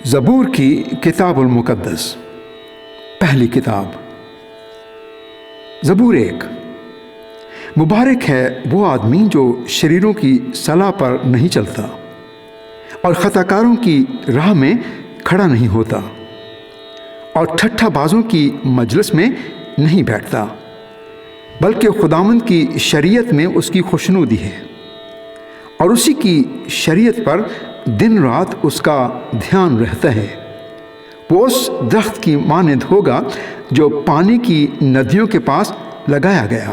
زبور کی کتاب المقدس، پہلی کتاب۔ زبور 1۔ مبارک ہے وہ آدمی جو شریروں کی صلاح پر نہیں چلتا اور خطا کاروں کی راہ میں کھڑا نہیں ہوتا اور ٹھٹھا بازوں کی مجلس میں نہیں بیٹھتا، بلکہ خداوند کی شریعت میں اس کی خوشنودی ہے اور اسی کی شریعت پر دن رات اس کا دھیان رہتا ہے۔ وہ اس درخت کی مانند ہوگا جو پانی کی ندیوں کے پاس لگایا گیا،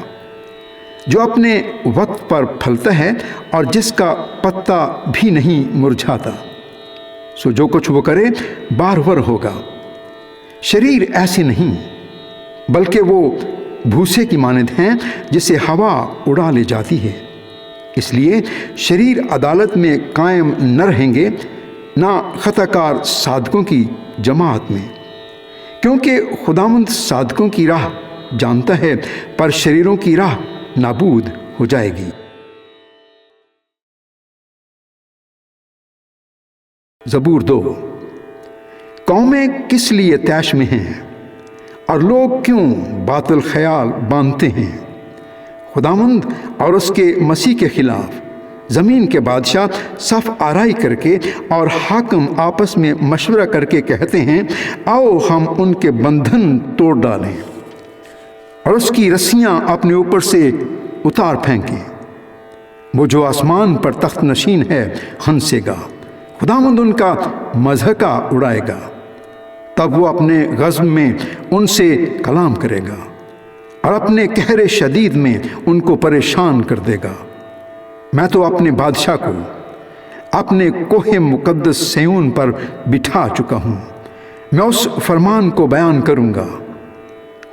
جو اپنے وقت پر پھلتا ہے اور جس کا پتا بھی نہیں مرجھاتا۔ سو جو کچھ وہ کرے بارور ہوگا۔ شریر ایسی نہیں، بلکہ وہ بھوسے کی مانند ہیں جسے ہوا اڑا لے جاتی ہے۔ اس لیے شریر عدالت میں قائم نہ رہیں گے، نہ خطا کار صادقوں کی جماعت میں، کیونکہ خداوند صادقوں کی راہ جانتا ہے، پر شریروں کی راہ نابود ہو جائے گی۔ زبور 2۔ قومیں کس لیے طیش میں ہیں اور لوگ کیوں باطل خیال باندھتے ہیں؟ خداوند اور اس کے مسیح کے خلاف زمین کے بادشاہ صف آرائی کر کے اور حاکم آپس میں مشورہ کر کے کہتے ہیں، آؤ ہم ان کے بندھن توڑ ڈالیں اور اس کی رسیاں اپنے اوپر سے اتار پھینکیں۔ وہ جو آسمان پر تخت نشین ہے ہنسے گا، خداوند ان کا مضحکہ اڑائے گا۔ تب وہ اپنے غضب میں ان سے کلام کرے گا اور اپنے قہر شدید میں ان کو پریشان کر دے گا۔ میں تو اپنے بادشاہ کو اپنے کوہ مقدس سیون پر بٹھا چکا ہوں، میں اس فرمان کو بیان کروں گا۔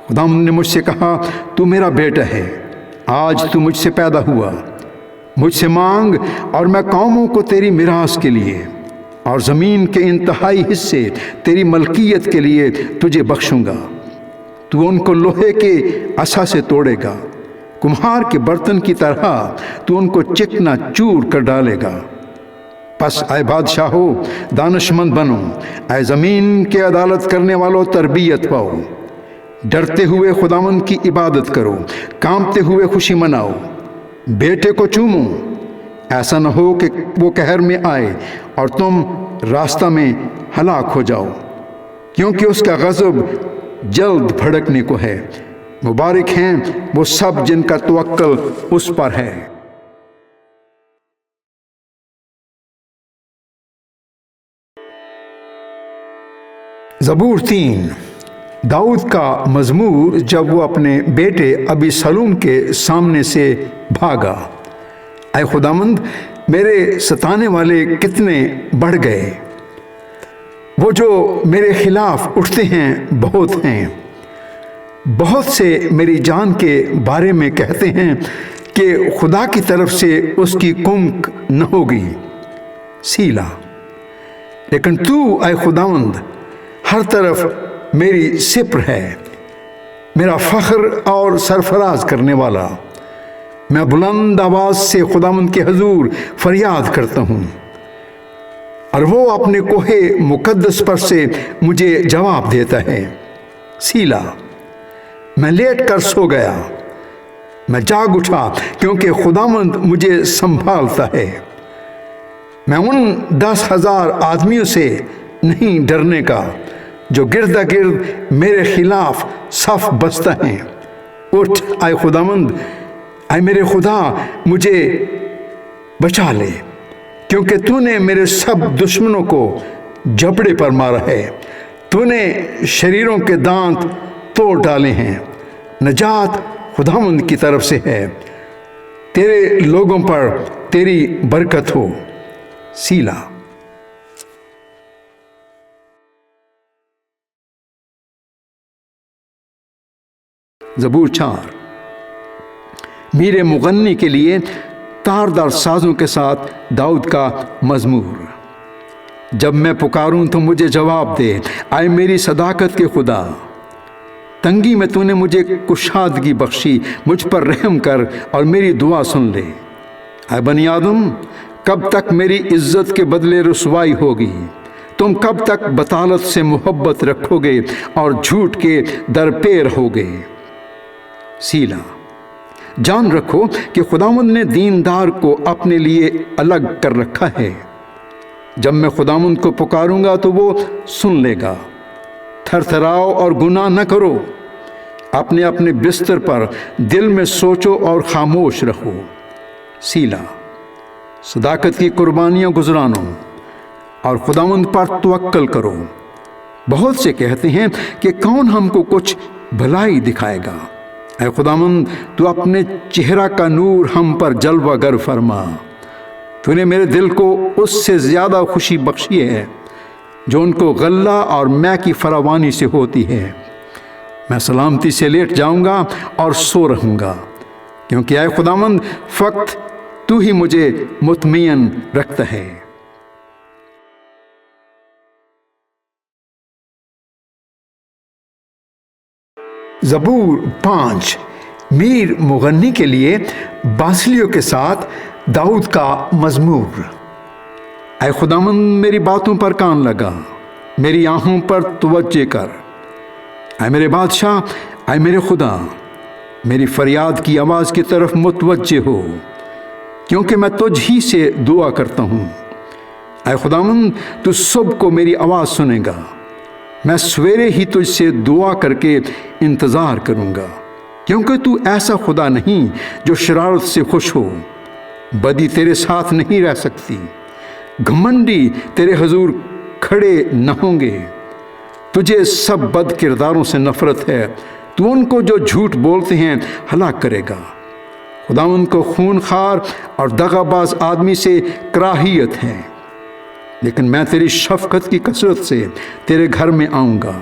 خداوند نے مجھ سے کہا، تو میرا بیٹا ہے، آج تو مجھ سے پیدا ہوا۔ مجھ سے مانگ اور میں قوموں کو تیری میراث کے لیے اور زمین کے انتہائی حصے تیری ملکیت کے لیے تجھے بخشوں گا۔ تو ان کو لوہے کے عصا سے توڑے گا، کمہار کے برتن کی طرح تو ان کو چکنا چور کر ڈالے گا۔ پس اے بادشاہو دانشمند بنو، اے زمین کے عدالت کرنے والوں تربیت پاؤ۔ ڈرتے ہوئے خداوند کی عبادت کرو، کانپتے ہوئے خوشی مناؤ۔ بیٹے کو چومو، ایسا نہ ہو کہ وہ قہر میں آئے اور تم راستہ میں ہلاک ہو جاؤ، کیونکہ اس کا غضب جلد بھڑکنے کو ہے۔ مبارک ہیں وہ سب جن کا توکل اس پر ہے۔ زبور 3۔ داؤد کا مزمور جب وہ اپنے بیٹے ابی سلوم کے سامنے سے بھاگا۔ اے خداوند، میرے ستانے والے کتنے بڑھ گئے، وہ جو میرے خلاف اٹھتے ہیں بہت ہیں۔ بہت سے میری جان کے بارے میں کہتے ہیں کہ خدا کی طرف سے اس کی کمک نہ ہوگی۔ سیلا۔ لیکن تو اے خداوند ہر طرف میری سپر ہے، میرا فخر اور سرفراز کرنے والا۔ میں بلند آواز سے خداوند کے حضور فریاد کرتا ہوں اور وہ اپنے کوہ مقدس پر سے مجھے جواب دیتا ہے۔ سیلا۔ میں لیٹ کر سو گیا، میں جاگ اٹھا کیونکہ خداوند مجھے سنبھالتا ہے۔ میں ان 10,000 آدمیوں سے نہیں ڈرنے کا جو گردا گرد میرے خلاف صف بستہ ہیں۔ اٹھ اے خداوند، اے میرے خدا مجھے بچا لے، کیونکہ تو نے میرے سب دشمنوں کو جبڑے پر مارا ہے۔ تو نے شریروں کے دانت توڑ ڈالے ہیں۔ نجات خداوند کی طرف سے ہے، تیرے لوگوں پر تیری برکت ہو۔ سیلا۔ زبور 4۔ میر مغنی کے لیے تاردار سازوں کے ساتھ داؤد کا مزمور۔ جب میں پکاروں تو مجھے جواب دے، اے میری صداقت کے خدا۔ تنگی میں تو نے مجھے کشادگی بخشی، مجھ پر رحم کر اور میری دعا سن لے۔ اے بنی آدم، کب تک میری عزت کے بدلے رسوائی ہوگی؟ تم کب تک بطالت سے محبت رکھو گے اور جھوٹ کے درپے رہو گے؟ سیلا، جان رکھو کہ خداوند نے دیندار کو اپنے لیے الگ کر رکھا ہے۔ جب میں خداوند کو پکاروں گا تو وہ سن لے گا۔ تھر تھراؤ اور گناہ نہ کرو، اپنے اپنے بستر پر دل میں سوچو اور خاموش رہو۔ سیلا، صداقت کی قربانیاں گزرانو اور خداوند پر توکل کرو۔ بہت سے کہتے ہیں کہ کون ہم کو کچھ بھلائی دکھائے گا؟ اے خداوند، تو اپنے چہرہ کا نور ہم پر جلوہ گر فرما۔ تو نے میرے دل کو اس سے زیادہ خوشی بخشی ہے جو ان کو غلہ اور مے کی فراوانی سے ہوتی ہے۔ میں سلامتی سے لیٹ جاؤں گا اور سو رہوں گا، کیونکہ اے خداوند فقط تو ہی مجھے مطمئن رکھتا ہے۔ زبور 5 میر مغنی کے لیے بانسلیوں کے ساتھ داؤد کا مزمور۔ اے خداوند، میری باتوں پر کان لگا، میری آنکھوں پر توجہ کر۔ اے میرے بادشاہ، اے میرے خدا، میری فریاد کی آواز کی طرف متوجہ ہو، کیونکہ میں تجھ ہی سے دعا کرتا ہوں۔ اے خداوند، تو صبح کو میری آواز سنے گا۔ میں سویرے ہی تجھ سے دعا کر کے انتظار کروں گا، کیونکہ تو ایسا خدا نہیں جو شرارت سے خوش ہو۔ بدی تیرے ساتھ نہیں رہ سکتی، گھمنڈی تیرے حضور کھڑے نہ ہوں گے۔ تجھے سب بد کرداروں سے نفرت ہے، تو ان کو جو جھوٹ بولتے ہیں ہلاک کرے گا۔ خداوند کو خون خوار اور دغا باز آدمی سے کراہیت ہے، لیکن میں تیری شفقت کی کثرت سے تیرے گھر میں آؤں گا۔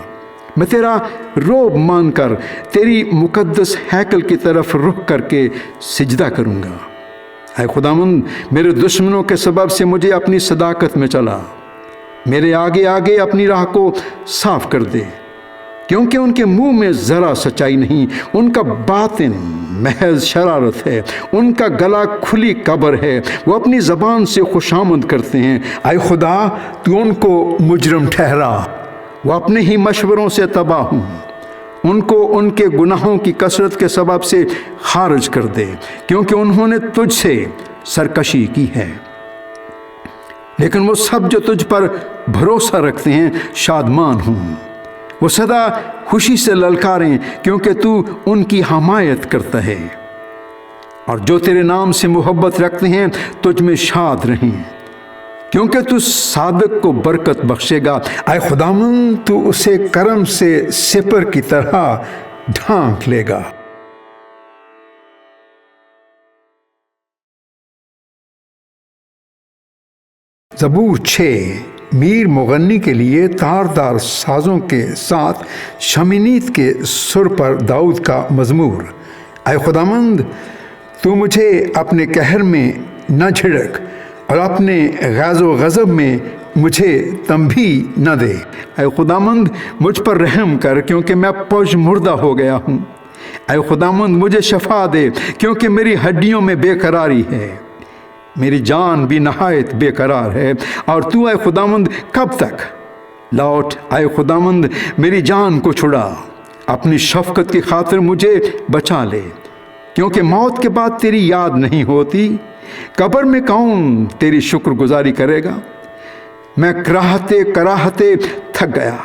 میں تیرا روب مان کر تیری مقدس ہیکل کی طرف رخ کر کے سجدہ کروں گا۔ اے خداوند، میرے دشمنوں کے سبب سے مجھے اپنی صداقت میں چلا، میرے آگے آگے اپنی راہ کو صاف کر دے، کیونکہ ان کے منہ میں ذرا سچائی نہیں، ان کا باطن محض شرارت ہے، ان کا گلا کھلی قبر ہے، وہ اپنی زبان سے خوشامد کرتے ہیں۔ اے خدا، تو ان کو مجرم ٹھہرا، وہ اپنے ہی مشوروں سے تباہ ہوں۔ ان کو ان کے گناہوں کی کثرت کے سبب سے خارج کر دے، کیونکہ انہوں نے تجھ سے سرکشی کی ہے۔ لیکن وہ سب جو تجھ پر بھروسہ رکھتے ہیں شادمان ہوں، وہ سدا خوشی سے للکاریں، کیونکہ تو ان کی حمایت کرتا ہے۔ اور جو تیرے نام سے محبت رکھتے ہیں تجھ میں شاد رہیں، کیونکہ تو صادق کو برکت بخشے گا۔ اے خداوند، تو اسے کرم سے سپر کی طرح ڈھانک لے گا۔ زبور 6 میر مغنی کے لیے تاردار سازوں کے ساتھ شمینیت کے سر پر داؤد کا مزمور۔ اے خداوند، تو مجھے اپنے قہر میں نہ جھڑک اور اپنے غیظ و غضب میں مجھے تنبیہ نہ دے۔ اے خداوند، مجھ پر رحم کر، کیونکہ میں پج مردہ ہو گیا ہوں۔ اے خداوند، مجھے شفا دے، کیونکہ میری ہڈیوں میں بے قراری ہے، میری جان بھی نہایت بے قرار ہے۔ اور تو اے خداوند کب تک؟ لوٹ اے خداوند، میری جان کو چھڑا، اپنی شفقت کی خاطر مجھے بچا لے، کیونکہ موت کے بعد تیری یاد نہیں ہوتی۔ قبر میں کون تیری شکر گزاری کرے گا؟ میں کراہتے تھک گیا،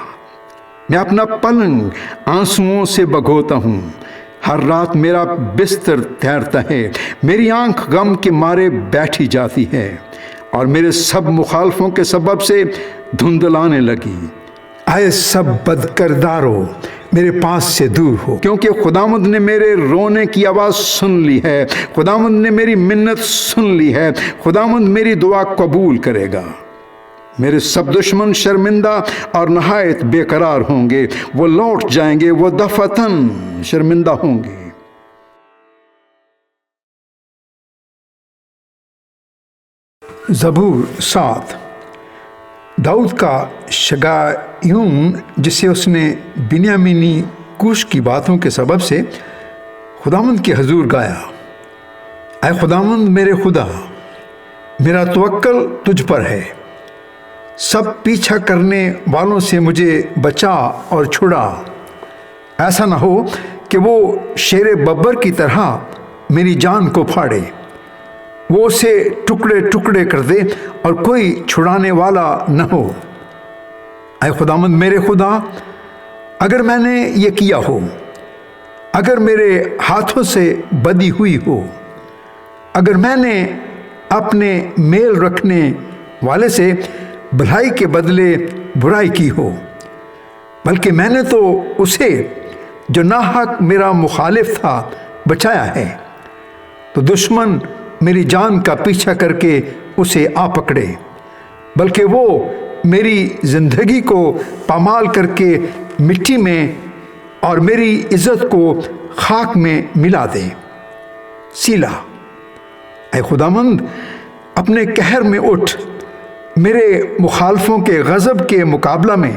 میں اپنا پلنگ آنسوؤں سے بھگوتا ہوں۔ ہر رات میرا بستر تیرتا ہے، میری آنکھ غم کے مارے بیٹھی جاتی ہے، اور میرے سب مخالفوں کے سبب سے دھندلانے لگی۔ اے سب بد کردارو، میرے پاس سے دور ہو، کیونکہ خداوند نے میرے رونے کی آواز سن لی ہے، خداوند نے میری منت سن لی ہے، خداوند میری دعا قبول کرے گا۔ میرے سب دشمن شرمندہ اور نہایت بے قرار ہوں گے، وہ لوٹ جائیں گے، وہ دفعتاً شرمندہ ہوں گے۔ زبور 7 داؤد کا شگائیون، جسے اس نے بنیامینی کوش کی باتوں کے سبب سے خداوند کے حضور گایا۔ اے خداوند میرے خدا، میرا توکل تجھ پر ہے، سب پیچھا کرنے والوں سے مجھے بچا اور چھڑا، ایسا نہ ہو کہ وہ شیر ببر کی طرح میری جان کو پھاڑے، وہ اسے ٹکڑے ٹکڑے کر دے اور کوئی چھڑانے والا نہ ہو۔ اے خداوند میرے خدا، اگر میں نے یہ کیا ہو، اگر میرے ہاتھوں سے بدی ہوئی ہو، اگر میں نے اپنے میل رکھنے والے سے بھلائی کے بدلے برائی کی ہو، بلکہ میں نے تو اسے جو ناحق میرا مخالف تھا بچایا ہے، تو دشمن میری جان کا پیچھا کر کے اسے آ پکڑے، بلکہ وہ میری زندگی کو پامال کر کے مٹی میں اور میری عزت کو خاک میں ملا دے۔ سیلا۔ اے خداوند، اپنے قہر میں اٹھ، میرے مخالفوں کے غضب کے مقابلہ میں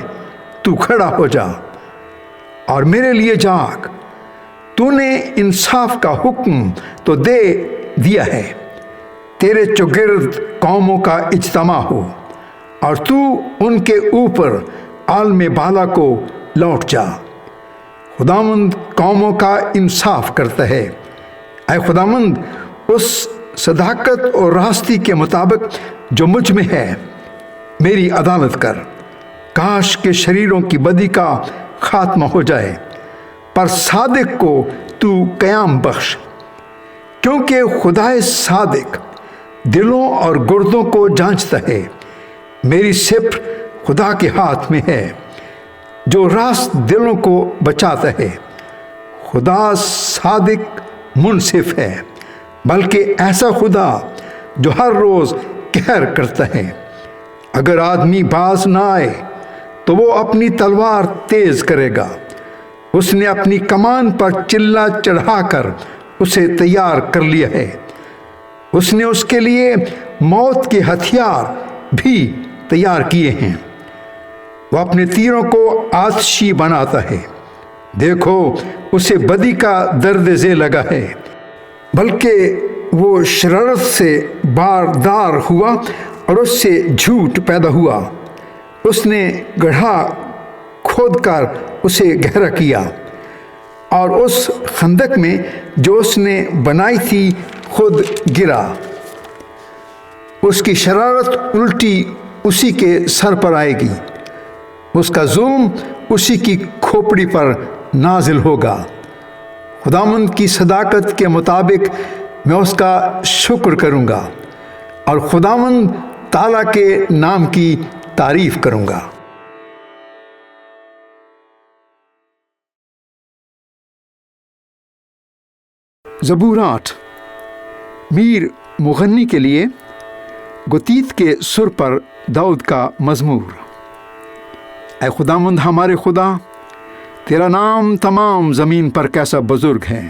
تو کھڑا ہو جا اور میرے لیے جاگ۔ تو نے انصاف کا حکم تو دے دیا ہے، تیرے چوگرد قوموں کا اجتماع ہو اور تو ان کے اوپر عالم بالا کو لوٹ جا۔ خداوند قوموں کا انصاف کرتا ہے۔ اے خداوند، اس صداقت اور راستی کے مطابق جو مجھ میں ہے میری عدالت کر۔ کاش کہ شریروں کی بدی کا خاتمہ ہو جائے، پر صادق کو تو قیام بخش، کیونکہ خدائے صادق دلوں اور گردوں کو جانچتا ہے۔ میری سپر خدا کے ہاتھ میں ہے جو راست دلوں کو بچاتا ہے۔ خدا صادق منصف ہے، بلکہ ایسا خدا جو ہر روز قہر کرتا ہے۔ اگر آدمی باز نہ آئے تو وہ اپنی تلوار تیز کرے گا، اس نے اپنی کمان پر چلا چڑھا کر اسے تیار کر لیا ہے۔ اس نے اس کے لیے موت کے ہتھیار بھی تیار کیے ہیں، وہ اپنے تیروں کو آتشی بناتا ہے۔ دیکھو، اسے بدی کا درد ذیل لگا ہے، بلکہ وہ شرارت سے باردار ہوا اور اس سے جھوٹ پیدا ہوا۔ اس نے گڑھا کھود کر اسے گہرا کیا اور اس خندق میں جو اس نے بنائی تھی خود گرا۔ اس کی شرارت الٹی اسی کے سر پر آئے گی، اس کا ظلم اسی کی کھوپڑی پر نازل ہوگا۔ خداوند کی صداقت کے مطابق میں اس کا شکر کروں گا اور خداوند تعالیٰ کے نام کی تعریف کروں گا۔ زبور 8 میر مغنی کے لیے گتیت کے سر پر داؤد کا مزمور۔ اے خداوند ہمارے خدا، تیرا نام تمام زمین پر کیسا بزرگ ہے۔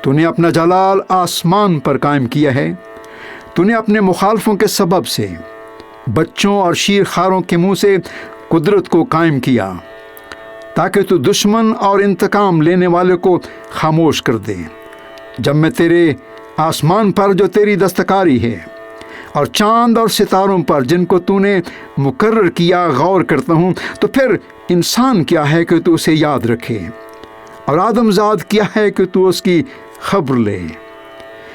تو نے اپنا جلال آسمان پر قائم کیا ہے۔ تو نے اپنے مخالفوں کے سبب سے بچوں اور شیر خاروں کے منہ سے قدرت کو قائم کیا، تاکہ تو دشمن اور انتقام لینے والے کو خاموش کر دے۔ جب میں تیرے آسمان پر جو تیری دستکاری ہے اور چاند اور ستاروں پر جن کو تو نے مقرر کیا غور کرتا ہوں، تو پھر انسان کیا ہے کہ تو اسے یاد رکھے، اور آدم زاد کیا ہے کہ تو اس کی خبر لے،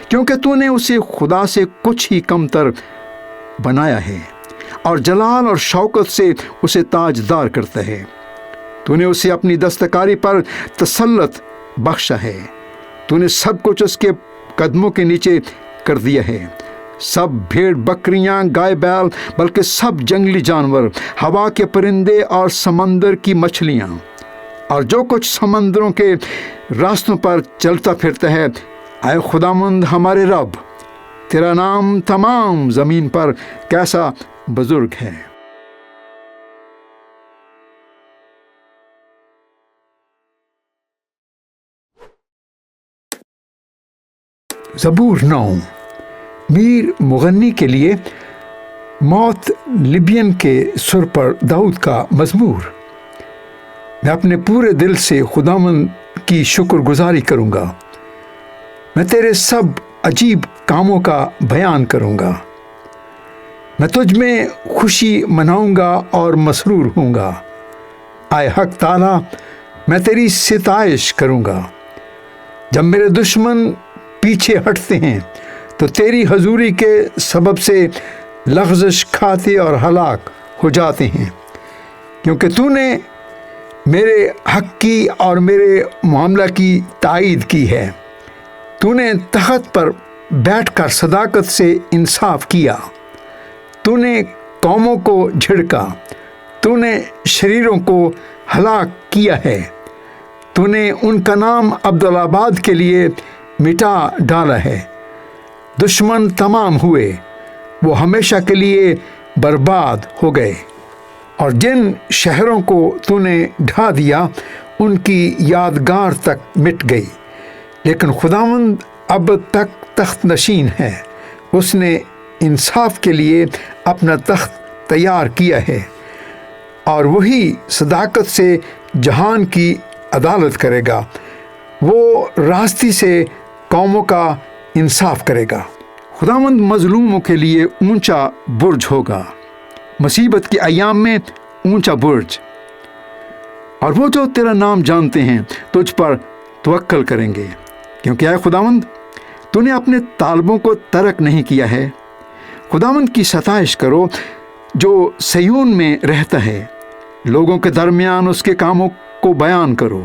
کیونکہ تو نے اسے خدا سے کچھ ہی کمتر بنایا ہے اور جلال اور شوکت سے اسے تاجدار کرتا ہے۔ تو نے اسے اپنی دستکاری پر تسلط بخشا ہے۔ تو نے سب کچھ اس کے قدموں کے نیچے کر دیا ہے، سب بھیڑ بکریاں، گائے بیل، بلکہ سب جنگلی جانور، ہوا کے پرندے اور سمندر کی مچھلیاں، اور جو کچھ سمندروں کے راستوں پر چلتا پھرتا ہے۔ اے خداوند ہمارے رب، تیرا نام تمام زمین پر کیسا بزرگ ہے۔ زبور 9 میر مغنی کے لیے موت لبین کے سر پر داؤد کا مزمور۔ میں اپنے پورے دل سے خداوند کی شکر گزاری کروں گا، میں تیرے سب عجیب کاموں کا بیان کروں گا۔ میں تجھ میں خوشی مناؤں گا اور مسرور ہوں گا۔ اے حق تعالیٰ، میں تیری ستائش کروں گا۔ جب میرے دشمن پیچھے ہٹتے ہیں تو تیری حضوری کے سبب سے لغزش کھاتے اور ہلاک ہو جاتے ہیں، کیونکہ تو نے میرے حق کی اور میرے معاملہ کی تائید کی ہے۔ تو نے تخت پر بیٹھ کر صداقت سے انصاف کیا۔ تو نے قوموں کو جھڑکا، تو نے شریروں کو ہلاک کیا ہے۔ تو نے ان کا نام عبدالآباد کے لیے مٹا ڈالا ہے۔ دشمن تمام ہوئے، وہ ہمیشہ کے لیے برباد ہو گئے، اور جن شہروں کو تو نے ڈھا دیا ان کی یادگار تک مٹ گئی۔ لیکن خداوند اب تک تخت نشین ہے، اس نے انصاف کے لیے اپنا تخت تیار کیا ہے، اور وہی صداقت سے جہان کی عدالت کرے گا۔ وہ راستی سے قوموں کا انصاف کرے گا۔ خداوند مظلوموں کے لیے اونچا برج ہوگا، مصیبت کے ایام میں اونچا برج، اور وہ جو تیرا نام جانتے ہیں تجھ پر توکل کریں گے، کیونکہ اے خداوند تو نے اپنے طالبوں کو ترک نہیں کیا ہے۔ خداوند کی ستائش کرو جو سیون میں رہتا ہے، لوگوں کے درمیان اس کے کاموں کو بیان کرو،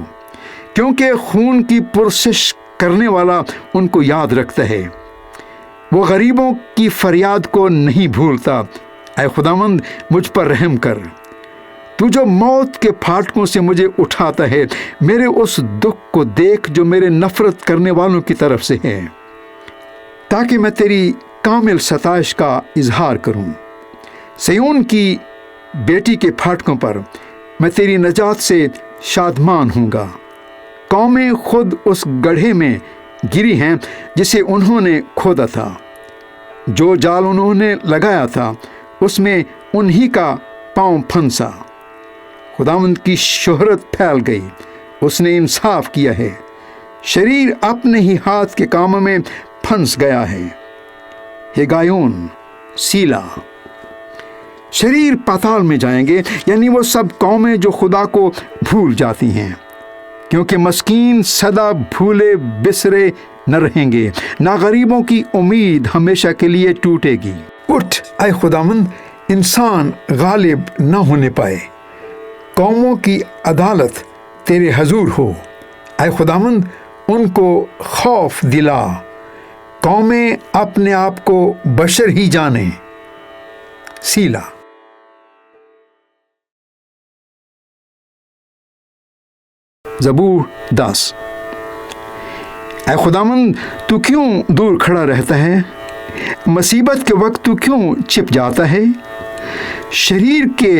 کیونکہ خون کی پرسش کرنے والا ان کو یاد رکھتا ہے۔ وہ غریبوں کی فریاد کو نہیں بھولتا۔ اے خداوند مجھ پر رحم کر، تو جو موت کے پھاٹکوں سے مجھے اٹھاتا ہے، میرے اس دکھ کو دیکھ جو میرے نفرت کرنے والوں کی طرف سے ہے، تاکہ میں تیری کامل ستائش کا اظہار کروں۔ سیون کی بیٹی کے پھاٹکوں پر میں تیری نجات سے شادمان ہوں گا۔ قومیں خود اس گڑھے میں گری ہیں جسے انہوں نے کھودا تھا، جو جال انہوں نے لگایا تھا اس میں انہی کا پاؤں پھنسا۔ خداوند کی شہرت پھیل گئی، اس نے انصاف کیا ہے، شریر اپنے ہی ہاتھ کے کاموں میں پھنس گیا ہے۔ ہگایون سیلا۔ شریر پاتال میں جائیں گے، یعنی وہ سب قومیں جو خدا کو بھول جاتی ہیں، کیونکہ مسکین سدا بھولے بسرے نہ رہیں گے، نہ غریبوں کی امید ہمیشہ کے لیے ٹوٹے گی۔ اٹھ اے خداوند، انسان غالب نہ ہونے پائے، قوموں کی عدالت تیرے حضور ہو۔ اے خداوند ان کو خوف دلا، قومیں اپنے آپ کو بشر ہی جانیں۔ سیلا۔ زبور 10۔ اے خداوند تو کیوں دور کھڑا رہتا ہے؟ مصیبت کے وقت تو کیوں چھپ جاتا ہے؟ شریر کے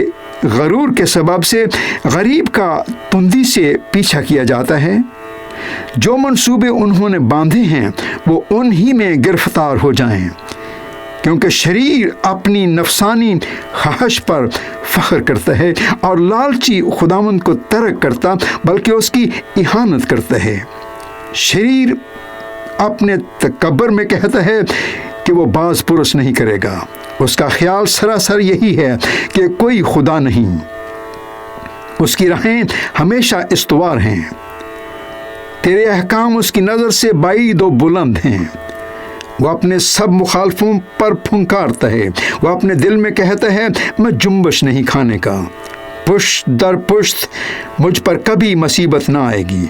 غرور کے سبب سے غریب کا تندی سے پیچھا کیا جاتا ہے۔ جو منصوبے انہوں نے باندھے ہیں وہ انہی میں گرفتار ہو جائیں، کیونکہ شریر اپنی نفسانی خواہش پر فخر کرتا ہے، اور لالچی خداوند کو ترک کرتا بلکہ اس کی اہانت کرتا ہے۔ شریر اپنے تکبر میں کہتا ہے کہ وہ باز پرس نہیں کرے گا، اس کا خیال سراسر یہی ہے کہ کوئی خدا نہیں، اس کی راہیں ہمیشہ استوار ہیں، تیرے احکام اس کی نظر سے بعید و بلند ہیں۔ وہ اپنے سب مخالفوں پر پھنکارتا ہے، وہ اپنے دل میں کہتا ہے میں جنبش نہیں کھانے کا، پشت در پشت مجھ پر کبھی مصیبت نہ آئے گی۔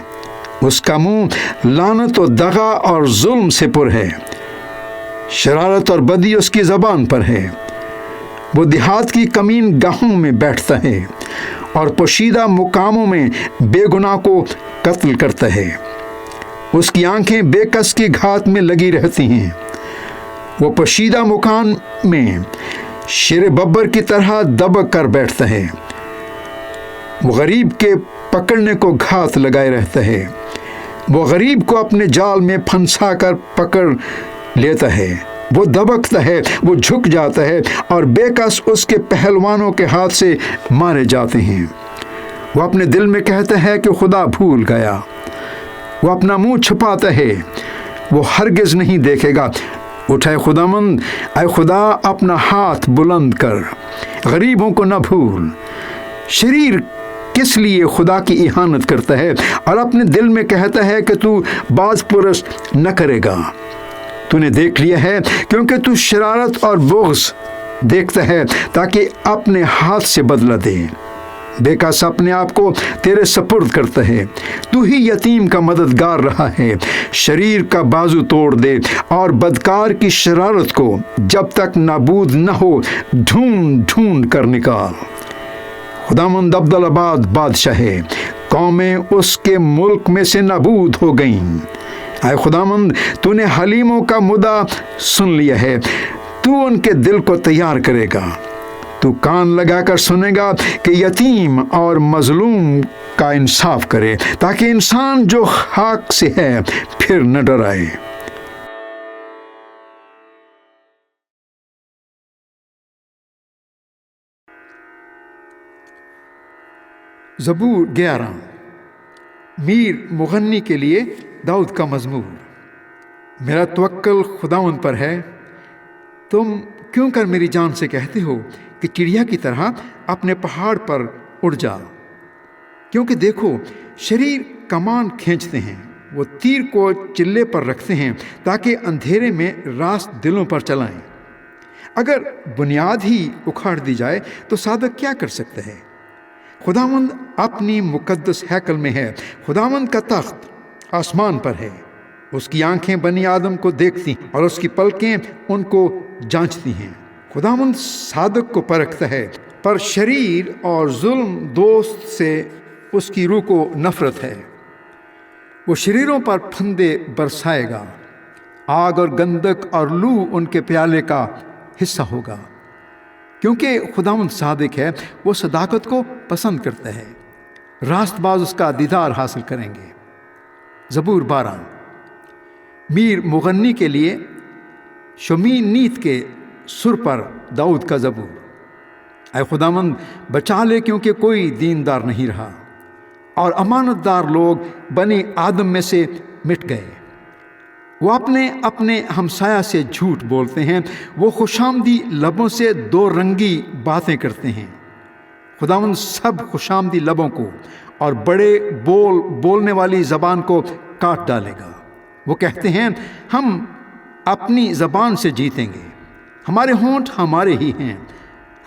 اس کا منہ لعنت و دغا اور ظلم سے پر ہے، شرارت اور بدی اس کی زبان پر ہے۔ وہ دیہات کی کمین گاہوں میں بیٹھتا ہے اور پوشیدہ مقاموں میں بے گناہ کو قتل کرتا ہے۔ اس کی آنکھیں بے کس کی گھات میں لگی رہتی ہیں، وہ پوشیدہ مکان میں شیر ببر کی طرح دبک کر بیٹھتا ہے۔ وہ غریب کے پکڑنے کو گھات لگائے رہتا ہے، وہ غریب کو اپنے جال میں پھنسا کر پکڑ لیتا ہے۔ وہ دبکتا ہے، وہ جھک جاتا ہے، اور بے کس اس کے پہلوانوں کے ہاتھ سے مارے جاتے ہیں۔ وہ اپنے دل میں کہتا ہے کہ خدا بھول گیا، وہ اپنا منہ چھپاتا ہے، وہ ہرگز نہیں دیکھے گا۔ اٹھائے خداوند، اے خدا اپنا ہاتھ بلند کر، غریبوں کو نہ بھول۔ شریر کس لیے خدا کی اہانت کرتا ہے اور اپنے دل میں کہتا ہے کہ تو باز پرس نہ کرے گا؟ تو نے دیکھ لیا ہے کیونکہ تو شرارت اور بغض دیکھتا ہے تاکہ اپنے ہاتھ سے بدلہ دے۔ بے کس اپنے آپ کو تیرے سپرد کرتا ہے، تو ہی یتیم کا مددگار رہا ہے۔ شریر کا بازو توڑ دے اور بدکار کی شرارت کو جب تک نابود نہ ہو ڈھونڈ ڈھونڈ کر نکال۔ خداوند عبدالآباد بادشاہ ہے، قومیں اس کے ملک میں سے نابود ہو گئیں۔ اے خداوند، تو نے حلیموں کا مدعا سن لیا ہے، تو ان کے دل کو تیار کرے گا۔ تو کان لگا کر سنے گا کہ یتیم اور مظلوم کا انصاف کرے، تاکہ انسان جو خاک سے ہے پھر نہ ڈرائے۔ زبور 11 میر مغنی کے لیے داؤد کا مزمور۔ میرا توکل خداوند پر ہے، تم کیوں کر میری جان سے کہتے ہو کہ چڑیا کی طرح اپنے پہاڑ پر اڑ جا؟ کیونکہ دیکھو، شریر کمان کھینچتے ہیں، وہ تیر کو چلے پر رکھتے ہیں تاکہ اندھیرے میں راست دلوں پر چلائیں۔ اگر بنیاد ہی اکھاڑ دی جائے تو صادق کیا کر سکتا ہے؟ خداوند اپنی مقدس ہیکل میں ہے، خداوند کا تخت آسمان پر ہے۔ اس کی آنکھیں بنی آدم کو دیکھتی ہیں اور اس کی پلکیں ان کو جانچتی ہیں۔ خداوند صادق کو پرکھتا ہے، پر شریر اور ظلم دوست سے اس کی روح کو نفرت ہے۔ وہ شریروں پر پھندے برسائے گا، آگ اور گندک اور لو ان کے پیالے کا حصہ ہوگا۔ کیونکہ خداوند صادق ہے، وہ صداقت کو پسند کرتا ہے، راست باز اس کا دیدار حاصل کریں گے۔ زبور 12 میر مغنی کے لیے شمین نیت کے سر پر داؤد کا زبور۔ اے خداوند، بچا لے کیونکہ کوئی دیندار نہیں رہا، اور امانت دار لوگ بنی آدم میں سے مٹ گئے۔ وہ اپنے اپنے ہمسایہ سے جھوٹ بولتے ہیں، وہ خوشامدی لبوں سے دو رنگی باتیں کرتے ہیں۔ خداوند سب خوشامدی لبوں کو اور بڑے بولنے والی زبان کو کاٹ ڈالے گا۔ وہ کہتے ہیں، ہم اپنی زبان سے جیتیں گے، ہمارے ہونٹ ہمارے ہی ہیں،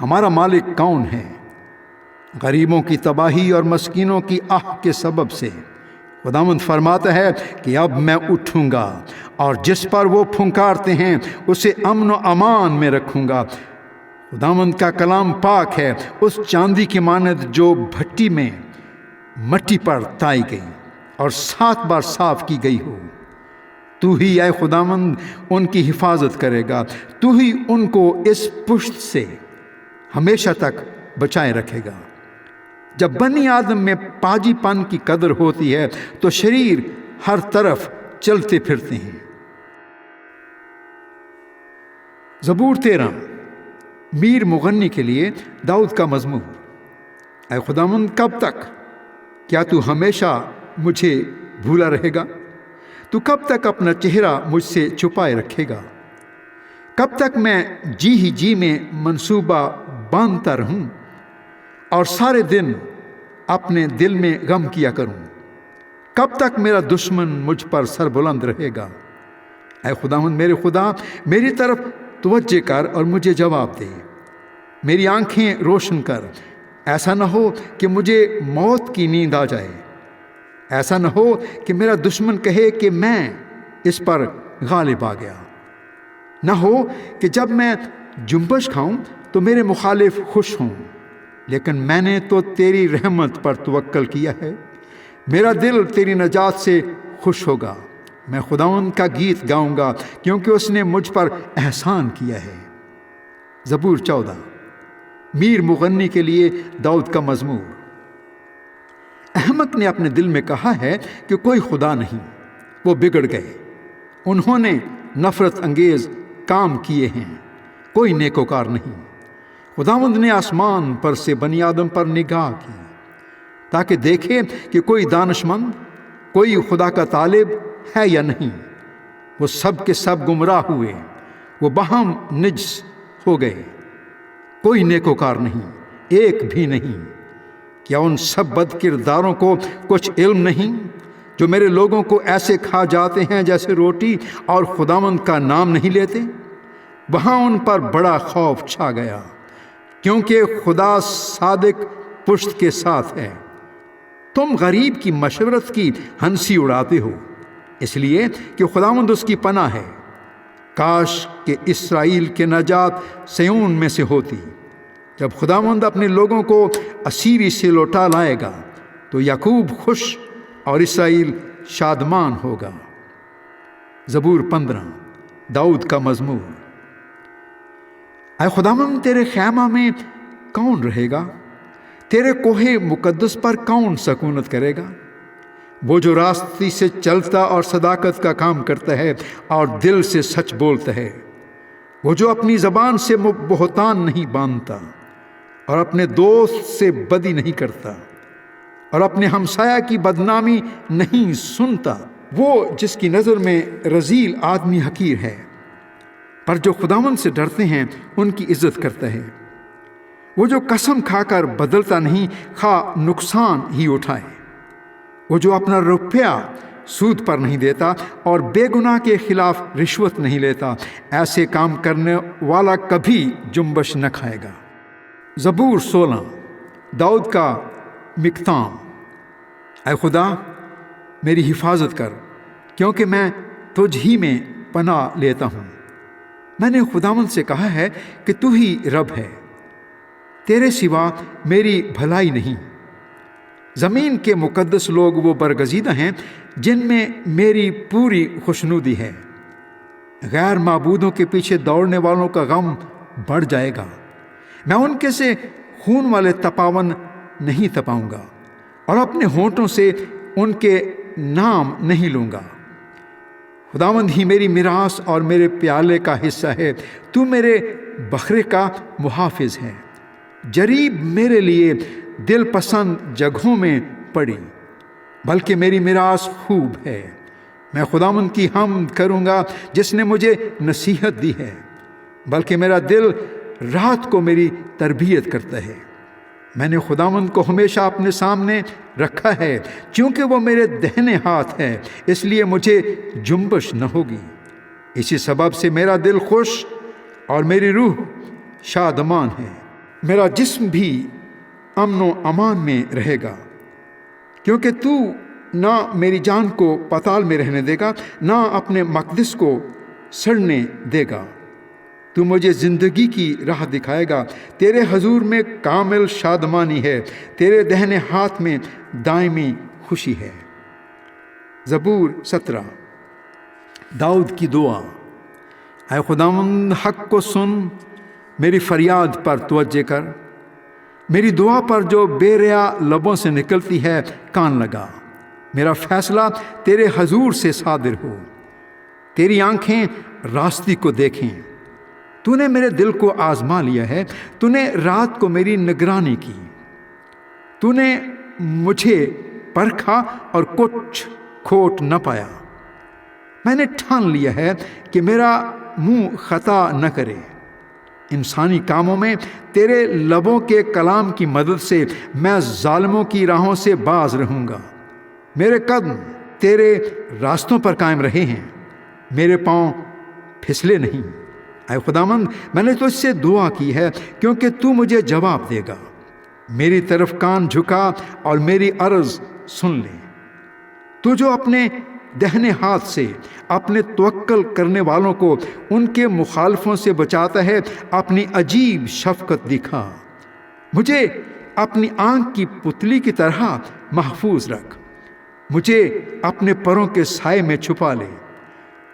ہمارا مالک کون ہے؟ غریبوں کی تباہی اور مسکینوں کی آہ کے سبب سے خداوند فرماتا ہے کہ اب میں اٹھوں گا اور جس پر وہ پھنکارتے ہیں اسے امن و امان میں رکھوں گا۔ خداوند کا کلام پاک ہے، اس چاندی کی مانند جو بھٹی میں مٹی پر تائی گئی اور 7 بار صاف کی گئی ہو۔ تو ہی اے خداوند ان کی حفاظت کرے گا، تو ہی ان کو اس پشت سے ہمیشہ تک بچائے رکھے گا۔ جب بنی آدم میں پاجی پن کی قدر ہوتی ہے تو شریر ہر طرف چلتے پھرتے ہیں۔ زبور 13 میر مغنی کے لیے داؤد کا مزمور۔ اے خداوند، کب تک؟ کیا تو ہمیشہ مجھے بھولا رہے گا؟ تو کب تک اپنا چہرہ مجھ سے چھپائے رکھے گا؟ کب تک میں جی میں منصوبہ باندھتا رہوں اور سارے دن اپنے دل میں غم کیا کروں؟ کب تک میرا دشمن مجھ پر سر بلند رہے گا؟ اے خداوند میرے خدا، میری طرف توجہ کر اور مجھے جواب دے، میری آنکھیں روشن کر۔ ایسا نہ ہو کہ مجھے موت کی نیند آ جائے، ایسا نہ ہو کہ میرا دشمن کہے کہ میں اس پر غالب آ گیا۔ نہ ہو کہ جب میں جنبش کھاؤں تو میرے مخالف خوش ہوں، لیکن میں نے تو تیری رحمت پر توکل کیا ہے، میرا دل تیری نجات سے خوش ہوگا۔ میں خداوند کا گیت گاؤں گا کیونکہ اس نے مجھ پر احسان کیا ہے۔ زبور 14 میر مغنی کے لیے داؤد کا مزمور۔ احمق نے اپنے دل میں کہا ہے کہ کوئی خدا نہیں، وہ بگڑ گئے، انہوں نے نفرت انگیز کام کیے ہیں، کوئی نیکوکار نہیں۔ خداوند نے آسمان پر سے بنی آدم پر نگاہ کی تاکہ دیکھے کہ کوئی دانش مند، کوئی خدا کا طالب ہے یا نہیں۔ وہ سب کے سب گمراہ ہوئے، وہ باہم نجس ہو گئے، کوئی نیکوکار نہیں، ایک بھی نہیں۔ کیا ان سب بد کرداروں کو کچھ علم نہیں جو میرے لوگوں کو ایسے کھا جاتے ہیں جیسے روٹی، اور خداوند کا نام نہیں لیتے؟ وہاں ان پر بڑا خوف چھا گیا، کیونکہ خدا صادق پشت کے ساتھ ہے۔ تم غریب کی مشورت کی ہنسی اڑاتے ہو، اس لیے کہ خداوند اس کی پناہ ہے۔ کاش کہ اسرائیل کے نجات سیون میں سے ہوتی۔ جب خداوند اپنے لوگوں کو اسیری سے لوٹا لائے گا تو یعقوب خوش اور اسرائیل شادمان ہوگا۔ زبور 15، داؤد کا مزمور۔ اے خداوند، تیرے خیمہ میں کون رہے گا؟ تیرے کوہ مقدس پر کون سکونت کرے گا؟ وہ جو راستی سے چلتا اور صداقت کا کام کرتا ہے اور دل سے سچ بولتا ہے، وہ جو اپنی زبان سے بہتان نہیں باندھتا اور اپنے دوست سے بدی نہیں کرتا اور اپنے ہمسایہ کی بدنامی نہیں سنتا، وہ جس کی نظر میں رذیل آدمی حقیر ہے، پر جو خداوند سے ڈرتے ہیں ان کی عزت کرتا ہے۔ وہ جو قسم کھا کر بدلتا نہیں، خواہ نقصان ہی اٹھائے۔ وہ جو اپنا روپیہ سود پر نہیں دیتا اور بے گناہ کے خلاف رشوت نہیں لیتا، ایسے کام کرنے والا کبھی جنبش نہ کھائے گا۔ زبور 16، داؤد کا مقتام۔ اے خدا، میری حفاظت کر، کیونکہ میں تجھ ہی میں پناہ لیتا ہوں۔ میں نے خداوند سے کہا ہے کہ تو ہی رب ہے، تیرے سوا میری بھلائی نہیں۔ زمین کے مقدس لوگ وہ برگزیدہ ہیں جن میں میری پوری خوشنودی ہے۔ غیر معبودوں کے پیچھے دوڑنے والوں کا غم بڑھ جائے گا۔ میں ان کے سے خون والے تپاون نہیں تپاؤں گا اور اپنے ہونٹوں سے ان کے نام نہیں لوں گا۔ خداوند ہی میری میراث اور میرے پیالے کا حصہ ہے، تو میرے بکرے کا محافظ ہے۔ جریب میرے لیے دل پسند جگہوں میں پڑی، بلکہ میری میراث خوب ہے۔ میں خداوند کی حمد کروں گا جس نے مجھے نصیحت دی ہے، بلکہ میرا دل رات کو میری تربیت کرتا ہے۔ میں نے خداوند کو ہمیشہ اپنے سامنے رکھا ہے، چونکہ وہ میرے دہنے ہاتھ ہے، اس لیے مجھے جنبش نہ ہوگی۔ اسی سبب سے میرا دل خوش اور میری روح شادمان ہے۔ میرا جسم بھی امن و امان میں رہے گا، کیونکہ تو نہ میری جان کو پتال میں رہنے دے گا، نہ اپنے مقدس کو سڑنے دے گا۔ تو مجھے زندگی کی راہ دکھائے گا، تیرے حضور میں کامل شادمانی ہے، تیرے دہنے ہاتھ میں دائمی خوشی ہے۔ زبور 17، داؤد کی دعا۔ اے خداوند، حق کو سن، میری فریاد پر توجہ کر، میری دعا پر جو بے ریا لبوں سے نکلتی ہے کان لگا۔ میرا فیصلہ تیرے حضور سے صادر ہو، تیری آنکھیں راستی کو دیکھیں۔ تو نے میرے دل کو آزما لیا ہے، تو نے رات کو میری نگرانی کی۔ تو نے مجھے پرکھا اور کچھ کھوٹ نہ پایا۔ میں نے ٹھان لیا ہے کہ میرا منہ خطا نہ کرے۔ انسانی کاموں میں تیرے لبوں کے کلام کی مدد سے میں ظالموں کی راہوں سے باز رہوں گا۔ میرے قدم تیرے راستوں پر قائم رہے ہیں، میرے پاؤں پھسلے نہیں۔ اے خداوند، میں نے تجھ سے دعا کی ہے، کیونکہ تو مجھے جواب دے گا۔ میری طرف کان جھکا اور میری عرض سن لے۔ تو جو اپنے دہنے ہاتھ سے اپنے توکل کرنے والوں کو ان کے مخالفوں سے بچاتا ہے، اپنی عجیب شفقت دکھا۔ مجھے اپنی آنکھ کی پتلی کی طرح محفوظ رکھ، مجھے اپنے پروں کے سائے میں چھپا لے۔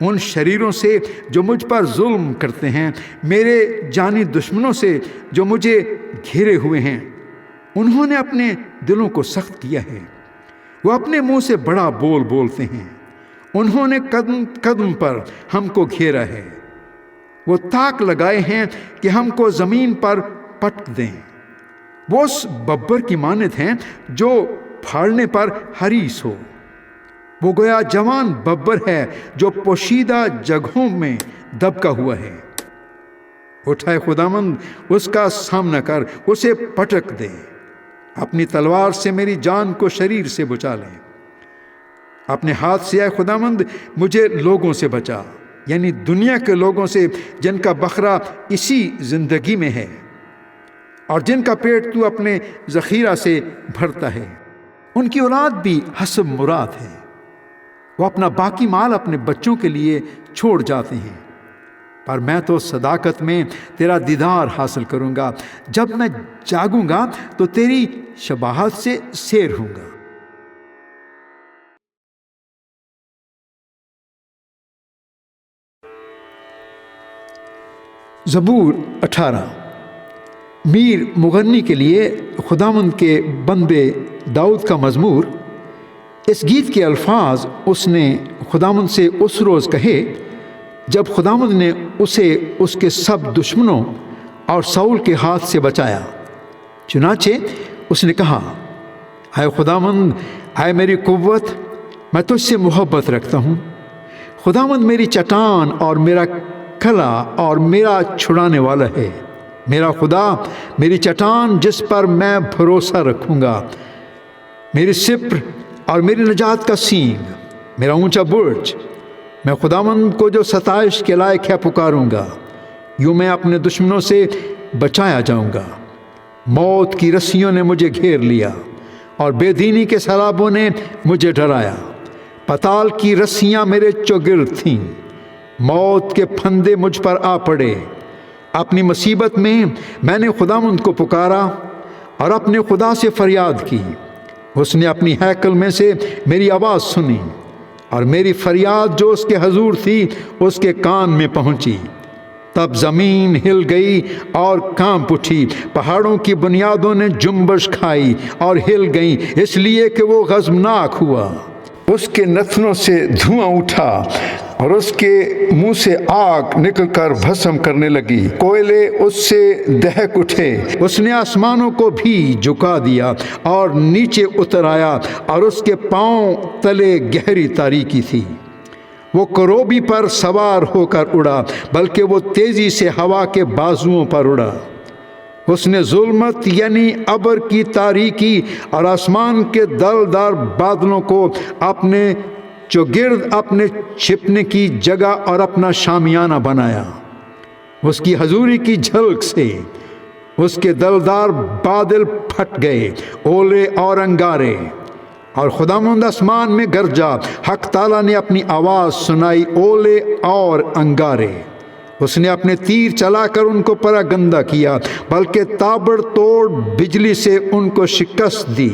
ان شریروں سے جو مجھ پر ظلم کرتے ہیں، میرے جانی دشمنوں سے جو مجھے گھیرے ہوئے ہیں، انہوں نے اپنے دلوں کو سخت کیا ہے، وہ اپنے منہ سے بڑا بول بولتے ہیں۔ انہوں نے قدم قدم پر ہم کو گھیرا ہے، وہ تاک لگائے ہیں کہ ہم کو زمین پر پٹک دیں۔ وہ اس ببر کی مانند ہیں جو پھاڑنے پر حریص ہو۔ وہ گویا جوان ببر ہے جو پوشیدہ جگہوں میں دبکا ہوا ہے۔ اٹھائے خداوند اس کا سامنا کر، اسے پٹک دے، اپنی تلوار سے میری جان کو شریر سے بچا لے۔ اپنے ہاتھ سے اے خداوند مجھے لوگوں سے بچا، یعنی دنیا کے لوگوں سے جن کا بکھرا اسی زندگی میں ہے اور جن کا پیٹ تو اپنے ذخیرہ سے بھرتا ہے۔ ان کی اولاد بھی حسب مراد ہے، وہ اپنا باقی مال اپنے بچوں کے لیے چھوڑ جاتے ہیں، پر میں تو صداقت میں تیرا دیدار حاصل کروں گا۔ جب میں جاگوں گا تو تیری شباہت سے سیر ہوں گا۔ زبور 18 میر مغنی کے لیے خداوند کے بندے داؤد کا مزمور۔ اس گیت کے الفاظ اس نے خداوند سے اس روز کہے جب خداوند نے اسے اس کے سب دشمنوں اور ساؤل کے ہاتھ سے بچایا۔ چنانچہ اس نے کہا، اے خداوند، اے میری قوت، میں تجھ سے محبت رکھتا ہوں۔ خداوند میری چٹان اور میرا قلعہ اور میرا چھڑانے والا ہے، میرا خدا، میری چٹان جس پر میں بھروسہ رکھوں گا، میری سپر اور میری نجات کا سینگ، میرا اونچا برج۔ میں خداوند کو جو ستائش کے لائق ہے پکاروں گا، یوں میں اپنے دشمنوں سے بچایا جاؤں گا۔ موت کی رسیوں نے مجھے گھیر لیا اور بے دینی کے سرابوں نے مجھے ڈرایا۔ پتال کی رسیاں میرے چوگرد تھیں، موت کے پھندے مجھ پر آ پڑے۔ اپنی مصیبت میں میں نے خداوند کو پکارا اور اپنے خدا سے فریاد کی۔ اس نے اپنی ہیکل میں سے میری آواز سنی اور میری فریاد جو اس کے حضور تھی اس کے کان میں پہنچی۔ تب زمین ہل گئی اور کانپ اٹھی، پہاڑوں کی بنیادوں نے جنبش کھائی اور ہل گئیں، اس لیے کہ وہ غضبناک ہوا۔ اس کے نتنوں سے دھواں اٹھا اور اس کے منہ سے آگ نکل کر بھسم کرنے لگی، کوئلے اس سے دہک اٹھے۔ اس نے آسمانوں کو بھی جھکا دیا اور نیچے اتر آیا، اور اس کے پاؤں تلے گہری تاریکی تھی۔ وہ کروبی پر سوار ہو کر اڑا، بلکہ وہ تیزی سے ہوا کے بازوؤں پر اڑا۔ اس نے ظلمت یعنی ابر کی تاریکی اور آسمان کے دلدار بادلوں کو اپنے چوگرد اپنے چھپنے کی جگہ اور اپنا شامیانہ بنایا۔ اس کی حضوری کی جھلک سے اس کے دلدار بادل پھٹ گئے، اولے اور انگارے، اور خداوند آسمان میں گرجا۔ حق تعالیٰ نے اپنی آواز سنائی، اولے اور انگارے۔ اس نے اپنے تیر چلا کر ان کو پراگندہ کیا، بلکہ تابڑ توڑ بجلی سے ان کو شکست دی۔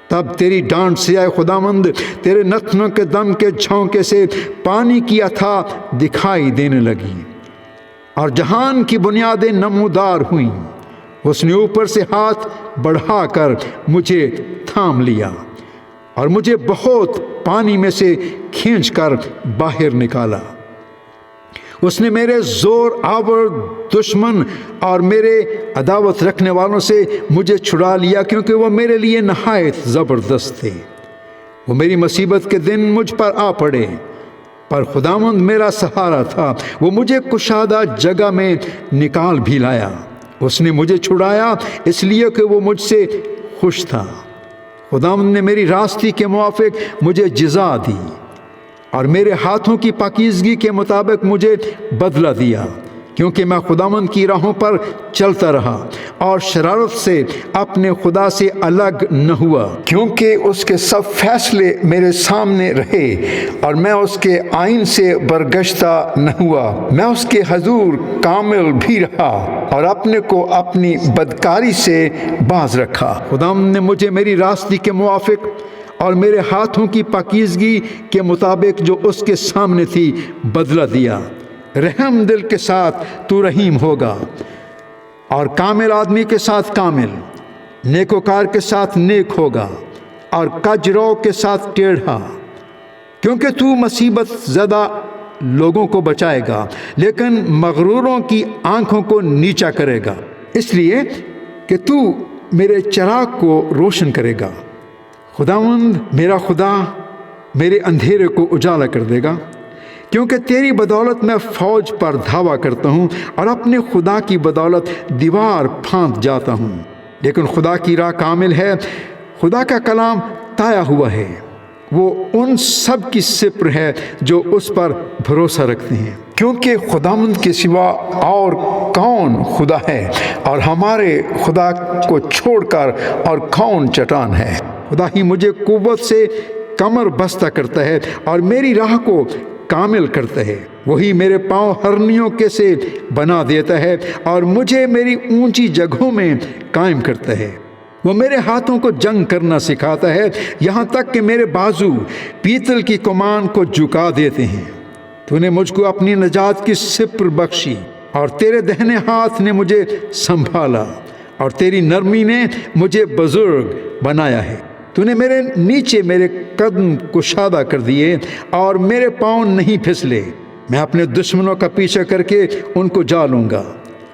تب تیری ڈانٹ سے اے خداوند، تیرے نتنوں کے دم کے جھونکے سے پانی کی اتھا دکھائی دینے لگی اور جہان کی بنیادیں نمودار ہوئیں۔ اس نے اوپر سے ہاتھ بڑھا کر مجھے تھام لیا اور مجھے بہت پانی میں سے کھینچ کر باہر نکالا۔ اس نے میرے زور آور دشمن اور میرے عداوت رکھنے والوں سے مجھے چھڑا لیا، کیونکہ وہ میرے لیے نہایت زبردست تھے۔ وہ میری مصیبت کے دن مجھ پر آ پڑے، پر خداوند میرا سہارا تھا، وہ مجھے کشادہ جگہ میں نکال بھی لایا۔ اس نے مجھے چھڑایا اس لیے کہ وہ مجھ سے خوش تھا۔ خداوند نے میری راستی کے موافق مجھے جزا دی اور میرے ہاتھوں کی پاکیزگی کے مطابق مجھے بدلہ دیا، کیونکہ میں خداوند کی راہوں پر چلتا رہا اور شرارت سے اپنے خدا سے الگ نہ ہوا، کیونکہ اس کے سب فیصلے میرے سامنے رہے اور میں اس کے آئین سے برگشتہ نہ ہوا۔ میں اس کے حضور کامل بھی رہا اور اپنے کو اپنی بدکاری سے باز رکھا۔ خداوند نے مجھے میری راستی کے موافق اور میرے ہاتھوں کی پاکیزگی کے مطابق جو اس کے سامنے تھی بدلہ دیا۔ رحم دل کے ساتھ تو رحیم ہوگا اور کامل آدمی کے ساتھ کامل، نیکوکار کے ساتھ نیک ہوگا اور کج رو کے ساتھ ٹیڑھا، کیونکہ تو مصیبت زدہ لوگوں کو بچائے گا لیکن مغروروں کی آنکھوں کو نیچا کرے گا، اس لیے کہ تو میرے چراغ کو روشن کرے گا۔ خداوند میرا خدا میرے اندھیرے کو اجالا کر دے گا، کیونکہ تیری بدولت میں فوج پر دھاوا کرتا ہوں اور اپنے خدا کی بدولت دیوار پھاند جاتا ہوں۔ لیکن خدا کی راہ کامل ہے، خدا کا کلام طایا ہوا ہے، وہ ان سب کی سپر ہے جو اس پر بھروسہ رکھتے ہیں، کیونکہ خداوند کے سوا اور کون خدا ہے، اور ہمارے خدا کو چھوڑ کر اور کون چٹان ہے۔ خدا ہی مجھے قوت سے کمر بستہ کرتا ہے اور میری راہ کو کامل کرتا ہے۔ وہی میرے پاؤں ہرنیوں کے سے بنا دیتا ہے اور مجھے میری اونچی جگہوں میں قائم کرتا ہے۔ وہ میرے ہاتھوں کو جنگ کرنا سکھاتا ہے، یہاں تک کہ میرے بازو پیتل کی کمان کو جھکا دیتے ہیں۔ تو نے مجھ کو اپنی نجات کی سپر بخشی اور تیرے دہنے ہاتھ نے مجھے سنبھالا، اور تیری نرمی نے مجھے بزرگ بنایا ہے۔ تو نے میرے نیچے میرے قدم کشادہ کر دیے اور میرے پاؤں نہیں پھسلے۔ میں اپنے دشمنوں کا پیچھا کر کے ان کو جا لوں گا،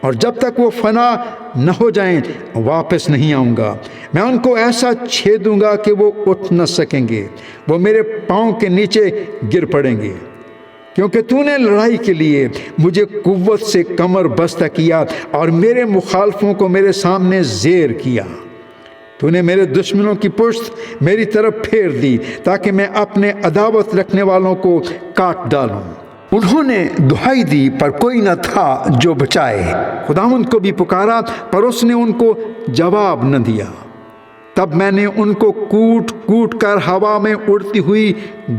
اور جب تک وہ فنا نہ ہو جائیں واپس نہیں آؤں گا۔ میں ان کو ایسا چھیدوں گا کہ وہ اٹھ نہ سکیں گے، وہ میرے پاؤں کے نیچے گر پڑیں گے۔ کیونکہ تو نے لڑائی کے لیے مجھے قوت سے کمر بستہ کیا اور میرے مخالفوں کو میرے سامنے زیر کیا۔ تو نے میرے دشمنوں کی پشت میری طرف پھیر دی تاکہ میں اپنے عداوت رکھنے والوں کو کاٹ ڈالوں۔ انہوں نے دہائی دی پر کوئی نہ تھا جو بچائے، خداوند کو بھی پکارا پر اس نے ان کو جواب نہ دیا۔ تب میں نے ان کو کوٹ کوٹ کر ہوا میں اڑتی ہوئی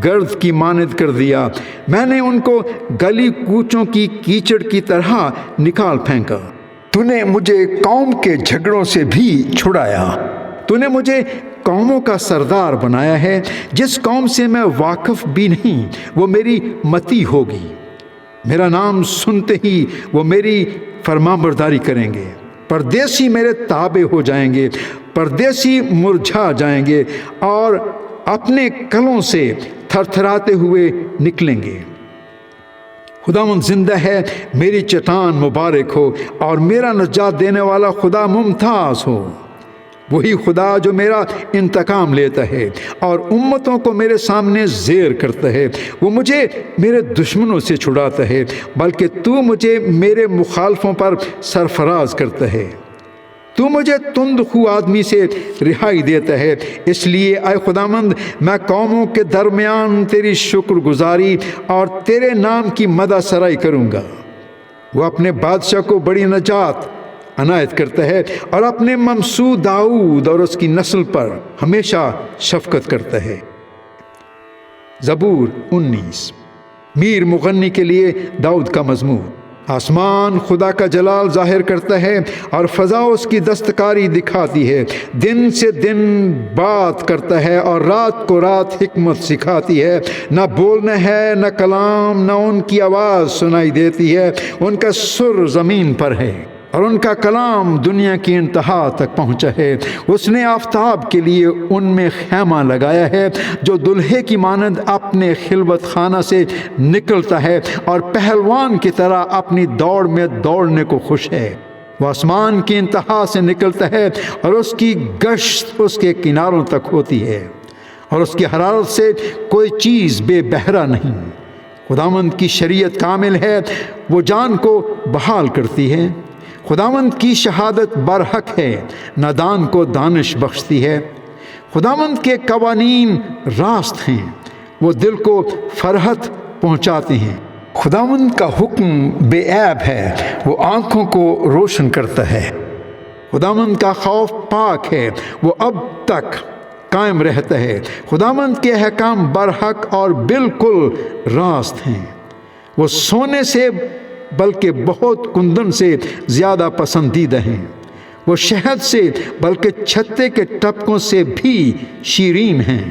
گرد کی مانند کر دیا، میں نے ان کو گلی کوچوں کی کیچڑ کی طرح نکال پھینکا۔ تو نے مجھے قوم کے جھگڑوں سے بھی چھڑایا، تو نے مجھے قوموں کا سردار بنایا ہے، جس قوم سے میں واقف بھی نہیں وہ میری متی ہوگی۔ میرا نام سنتے ہی وہ میری فرمانبرداری کریں گے۔ پردیسی میرے تابع ہو جائیں گے، پردیسی مرجھا جائیں گے اور اپنے کلوں سے تھر تھراتے ہوئے نکلیں گے۔ خداوند زندہ ہے، میری چٹان مبارک ہو، اور میرا نجات دینے والا خدا ممتاز ہو۔ وہی خدا جو میرا انتقام لیتا ہے اور امتوں کو میرے سامنے زیر کرتا ہے، وہ مجھے میرے دشمنوں سے چھڑاتا ہے، بلکہ تو مجھے میرے مخالفوں پر سرفراز کرتا ہے۔ تو مجھے تند خو آدمی سے رہائی دیتا ہے، اس لیے اے خداوند میں قوموں کے درمیان تیری شکر گزاری اور تیرے نام کی مدح سرائی کروں گا۔ وہ اپنے بادشاہ کو بڑی نجات عنایت کرتا ہے اور اپنے ممسو داؤد اور اس کی نسل پر ہمیشہ شفقت کرتا ہے۔ زبور 19 میر مغنی کے لیے داؤد کا مزمور۔ آسمان خدا کا جلال ظاہر کرتا ہے اور فضا اس کی دستکاری دکھاتی ہے۔ دن سے دن بات کرتا ہے اور رات کو رات حکمت سکھاتی ہے۔ نہ بولنا ہے نہ کلام، نہ ان کی آواز سنائی دیتی ہے۔ ان کا سر زمین پر ہے اور ان کا کلام دنیا کی انتہا تک پہنچا ہے۔ اس نے آفتاب کے لیے ان میں خیمہ لگایا ہے، جو دلہے کی مانند اپنے خلوت خانہ سے نکلتا ہے اور پہلوان کی طرح اپنی دوڑ میں دوڑنے کو خوش ہے۔ وہ آسمان کی انتہا سے نکلتا ہے اور اس کی گشت اس کے کناروں تک ہوتی ہے، اور اس کی حرارت سے کوئی چیز بے بہرا نہیں۔ خداوند کی شریعت کامل ہے، وہ جان کو بحال کرتی ہے۔ خداوند کی شہادت برحق ہے، نادان کو دانش بخشتی ہے۔ خداوند کے قوانین راست ہیں، وہ دل کو فرحت پہنچاتے ہیں۔ خداوند کا حکم بے عیب ہے، وہ آنکھوں کو روشن کرتا ہے۔ خداوند کا خوف پاک ہے، وہ اب تک قائم رہتا ہے۔ خداوند کے احکام برحق اور بالکل راست ہیں، وہ سونے سے بلکہ بہت کندن سے زیادہ پسندیدہ ہیں، وہ شہد سے بلکہ چھتے کے ٹپکوں سے بھی شیرین ہیں۔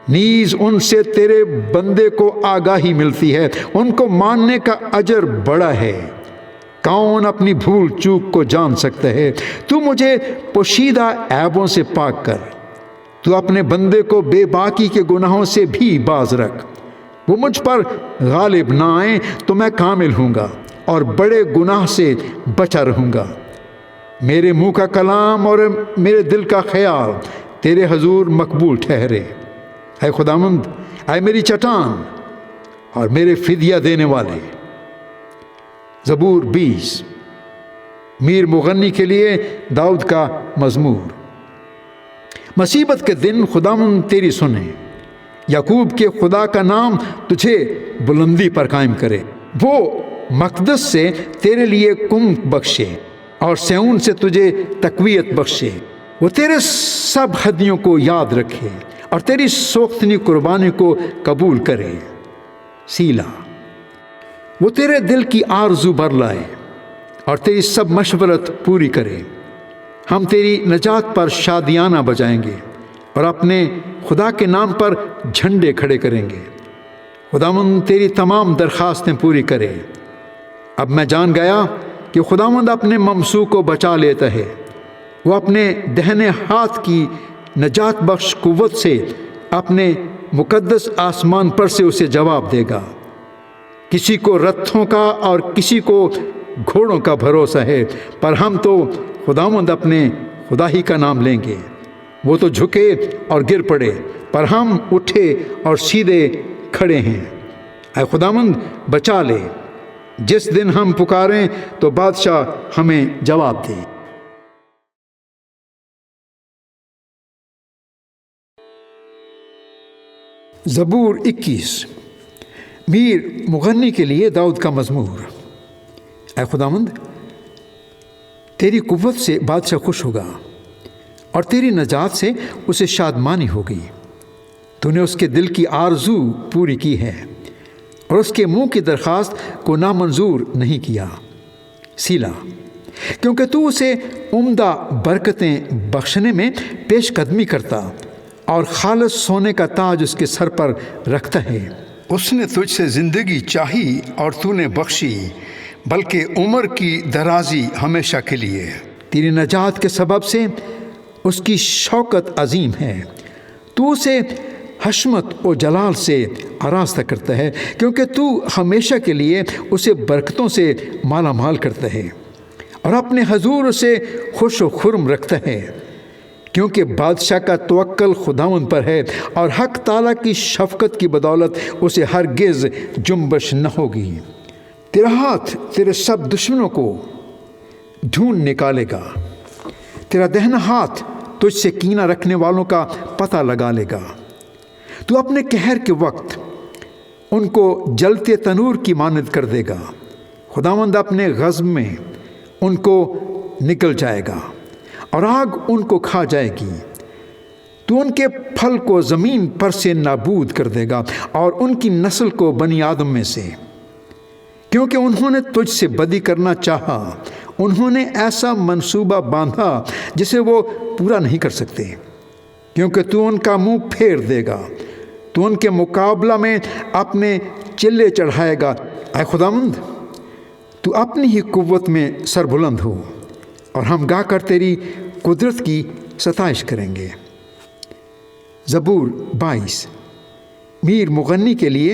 نیز ان سے تیرے بندے کو آگاہی ملتی ہے، ان کو ماننے کا اجر بڑا ہے۔ کون اپنی بھول چوک کو جان سکتا ہے؟ تو مجھے پوشیدہ عیبوں سے پاک کر، تو اپنے بندے کو بے باکی کے گناہوں سے بھی باز رکھ۔ وہ مجھ پر غالب نہ آئیں تو میں کامل ہوں گا اور بڑے گناہ سے بچا رہوں گا۔ میرے منہ کا کلام اور میرے دل کا خیال تیرے حضور مقبول ٹھہرے۔ اے خداوند، اے میری چٹان اور میرے فدیہ دینے والے۔ زبور 20 میر مغنی کے لیے داؤد کا مزمور۔ مصیبت کے دن خداوند تیری سنے، یعقوب کے خدا کا نام تجھے بلندی پر قائم کرے۔ وہ مقدس سے تیرے لیے قوت بخشے اور صہیون سے تجھے تقویت بخشے۔ وہ تیرے سب ہدیوں کو یاد رکھے اور تیری سوختنی قربانی کو قبول کرے۔ سیلا۔ وہ تیرے دل کی آرزو بر لائے اور تیری سب مشورت پوری کرے۔ ہم تیری نجات پر شادیانہ بجائیں گے اور اپنے خدا کے نام پر جھنڈے کھڑے کریں گے۔ خداوند تیری تمام درخواستیں پوری کرے۔ اب میں جان گیا کہ خداوند اپنے ممسوح کو بچا لیتا ہے۔ وہ اپنے دہنے ہاتھ کی نجات بخش قوت سے اپنے مقدس آسمان پر سے اسے جواب دے گا۔ کسی کو رتھوں کا اور کسی کو گھوڑوں کا بھروسہ ہے، پر ہم تو خداوند اپنے خدا ہی کا نام لیں گے۔ وہ تو جھکے اور گر پڑے، پر ہم اٹھے اور سیدھے کھڑے ہیں۔ اے خداوند بچا لے، جس دن ہم پکاریں تو بادشاہ ہمیں جواب دے۔ زبور 21 میر مغنی کے لیے داؤد کا مزمور۔ اے خداوند، تیری قوت سے بادشاہ خوش ہوگا اور تیری نجات سے اسے شادمانی ہوگی۔ تو نے اس کے دل کی آرزو پوری کی ہے اور اس کے منہ کی درخواست کو نامنظور نہیں کیا۔ سیلا۔ کیونکہ تو اسے عمدہ برکتیں بخشنے میں پیش قدمی کرتا اور خالص سونے کا تاج اس کے سر پر رکھتا ہے۔ اس نے تجھ سے زندگی چاہی اور تو نے بخشی، بلکہ عمر کی درازی ہمیشہ کے لیے۔ تیری نجات کے سبب سے اس کی شوکت عظیم ہے۔ تو اسے حشمت و جلال سے آراستہ کرتا ہے، کیونکہ تو ہمیشہ کے لیے اسے برکتوں سے مالا مال کرتا ہے اور اپنے حضور اسے خوش و خرم رکھتا ہے۔ کیونکہ بادشاہ کا توکل خداوند پر ہے اور حق تعالیٰ کی شفقت کی بدولت اسے ہرگز جنبش نہ ہوگی۔ تیرا ہاتھ تیرے سب دشمنوں کو ڈھونڈ نکالے گا، تیرا دہنا ہاتھ تجھ سے کینہ رکھنے والوں کا پتہ لگا لے گا۔ تو اپنے قہر کے وقت ان کو جلتے تنور کی مانند کر دے گا۔ خداوند اپنے غضب میں ان کو نکل جائے گا اور آگ ان کو کھا جائے گی۔ تو ان کے پھل کو زمین پر سے نابود کر دے گا اور ان کی نسل کو بنی آدم میں سے، کیونکہ انہوں نے تجھ سے بدی کرنا چاہا۔ انہوں نے ایسا منصوبہ باندھا جسے وہ پورا نہیں کر سکتے، کیونکہ تو ان کا منہ پھیر دے گا۔ تو ان کے مقابلہ میں اپنے چلے چڑھائے گا۔ اے خداوند، تو اپنی ہی قوت میں سربلند ہو اور ہم گا کر تیری قدرت کی ستائش کریں گے۔ زبور 22 میر مغنی کے لیے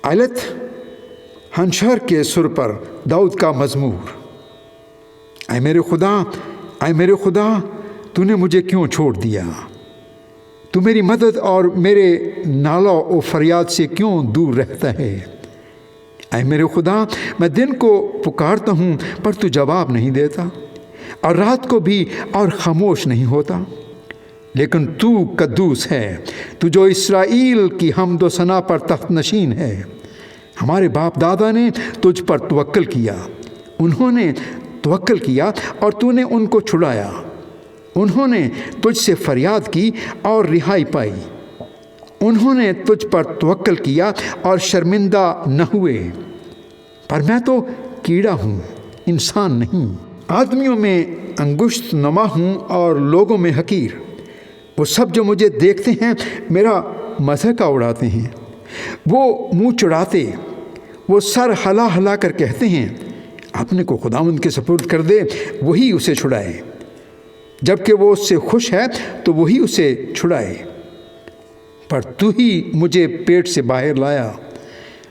آلت ہنشر کے سر پر داؤد کا مزمور۔ اے میرے خدا، اے میرے خدا، تو نے مجھے کیوں چھوڑ دیا؟ تو میری مدد اور میرے نالہ و فریاد سے کیوں دور رہتا ہے؟ اے میرے خدا، میں دن کو پکارتا ہوں پر تو جواب نہیں دیتا، اور رات کو بھی اور خاموش نہیں ہوتا۔ لیکن تو قدوس ہے، تو جو اسرائیل کی حمد و ثنا پر تخت نشین ہے۔ ہمارے باپ دادا نے تجھ پر توکل کیا، انہوں نے توکل کیا اور تو نے ان کو چھڑایا۔ انہوں نے تجھ سے فریاد کی اور رہائی پائی۔ انہوں نے تجھ پر توکل کیا اور شرمندہ نہ ہوئے۔ پر میں تو کیڑا ہوں، انسان نہیں، آدمیوں میں انگشت نما ہوں اور لوگوں میں حقیر۔ وہ سب جو مجھے دیکھتے ہیں میرا مذاق اڑاتے ہیں، وہ منہ چڑھاتے، وہ سر ہلا ہلا کر کہتے ہیں، اپنے کو خداوند کے سپرد کر دے، وہی اسے چھڑائے۔ جبکہ وہ اس سے خوش ہے تو وہی اسے چھڑائے۔ پر تو ہی مجھے پیٹ سے باہر لایا،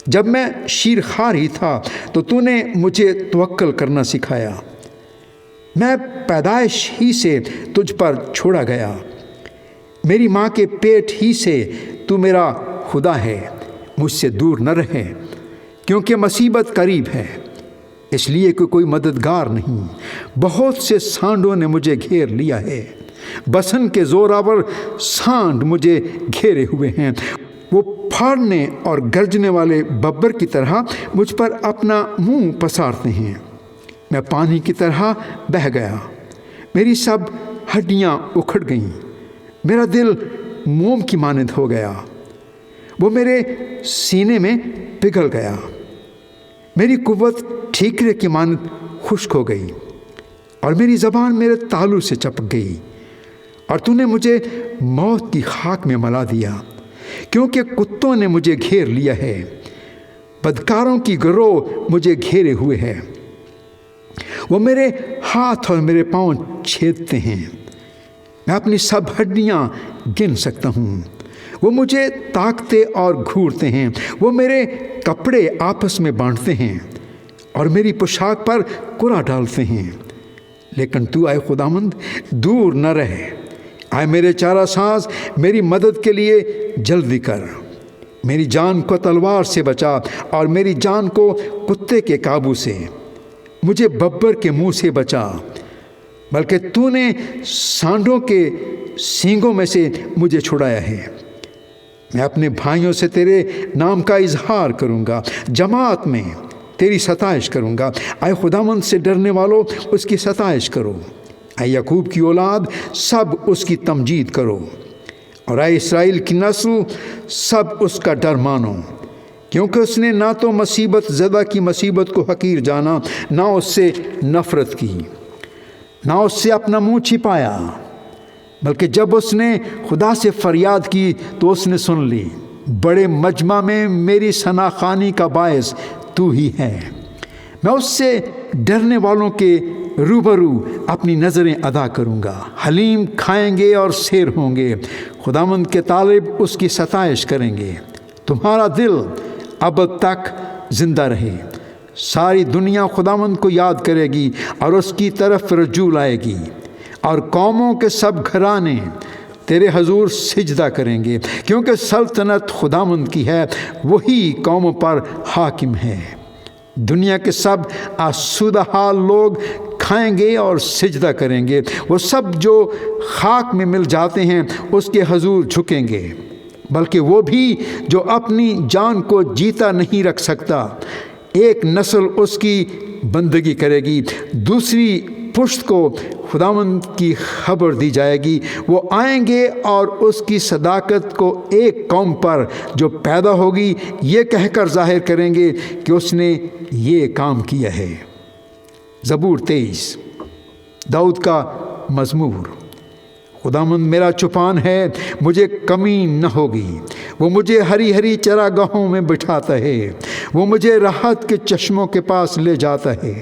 جب میں شیرخوار ہی تھا تو نے مجھے توکل کرنا سکھایا۔ میں پیدائش ہی سے تجھ پر چھوڑا گیا، میری ماں کے پیٹ ہی سے تو میرا خدا ہے۔ مجھ سے دور نہ رہے، کیونکہ مصیبت قریب ہے، اس لیے کہ کوئی مددگار نہیں۔ بہت سے سانڈوں نے مجھے گھیر لیا ہے، بسن کے زوراور سانڈ مجھے گھیرے ہوئے ہیں۔ وہ پھاڑنے اور گرجنے والے ببر کی طرح مجھ پر اپنا منہ پسارتے ہیں۔ میں پانی کی طرح بہہ گیا، میری سب ہڈیاں اکھڑ گئیں، میرا دل موم کی مانند ہو گیا، وہ میرے سینے میں پگھل گیا، میری قوت ٹھیکرے کی مانند خشک ہو گئی، اور میری زبان میرے تالو سے چپک گئی، اور تو نے مجھے موت کی خاک میں ملا دیا، کیونکہ کتوں نے مجھے گھیر لیا ہے، بدکاروں کی گروہ مجھے گھیرے ہوئے ہے، وہ میرے ہاتھ اور میرے پاؤں چھیدتے ہیں، میں اپنی سب ہڈیاں گن سکتا ہوں، وہ مجھے تاکتے اور گھورتے ہیں، وہ میرے کپڑے آپس میں بانٹتے ہیں اور میری پوشاک پر کرا ڈالتے ہیں۔ لیکن تو اے خداوند دور نہ رہے، اے میرے چارہ ساز میری مدد کے لیے جلدی کر، میری جان کو تلوار سے بچا اور میری جان کو کتے کے قابو سے، مجھے ببر کے منہ سے بچا، بلکہ تو نے سانڈوں کے سینگوں میں سے مجھے چھڑایا ہے۔ میں اپنے بھائیوں سے تیرے نام کا اظہار کروں گا، جماعت میں تیری ستائش کروں گا۔ اے خداوند سے ڈرنے والوں اس کی ستائش کرو، اے یعقوب کی اولاد سب اس کی تمجید کرو، اور اے اسرائیل کی نسل سب اس کا ڈر مانو، کیونکہ اس نے نہ تو مصیبت زدہ کی مصیبت کو حقیر جانا، نہ اس سے نفرت کی، نہ اس سے اپنا منہ چھپایا، بلکہ جب اس نے خدا سے فریاد کی تو اس نے سن لی۔ بڑے مجمع میں میری ثناخوانی کا باعث تو ہی ہے، میں اس سے ڈرنے والوں کے روبرو اپنی نظریں ادا کروں گا۔ حلیم کھائیں گے اور سیر ہوں گے، خداوند کے طالب اس کی ستائش کریں گے۔ تمہارا دل ابد تک زندہ رہے، ساری دنیا خداوند کو یاد کرے گی اور اس کی طرف رجوع لائے گی، اور قوموں کے سب گھرانے تیرے حضور سجدہ کریں گے، کیونکہ سلطنت خداوند کی ہے، وہی قوموں پر حاکم ہے۔ دنیا کے سب آسودہ حال لوگ کھائیں گے اور سجدہ کریں گے، وہ سب جو خاک میں مل جاتے ہیں اس کے حضور جھکیں گے، بلکہ وہ بھی جو اپنی جان کو جیتا نہیں رکھ سکتا۔ ایک نسل اس کی بندگی کرے گی، دوسری پشت کو خداوند کی خبر دی جائے گی۔ وہ آئیں گے اور اس کی صداقت کو ایک قوم پر جو پیدا ہوگی یہ کہہ کر ظاہر کریں گے کہ اس نے یہ کام کیا ہے۔ زبور 23 داؤد کا مزمور۔ خداوند میرا چوپان ہے، مجھے کمی نہ ہوگی، وہ مجھے ہری ہری چراگاہوں میں بٹھاتا ہے، وہ مجھے راحت کے چشموں کے پاس لے جاتا ہے،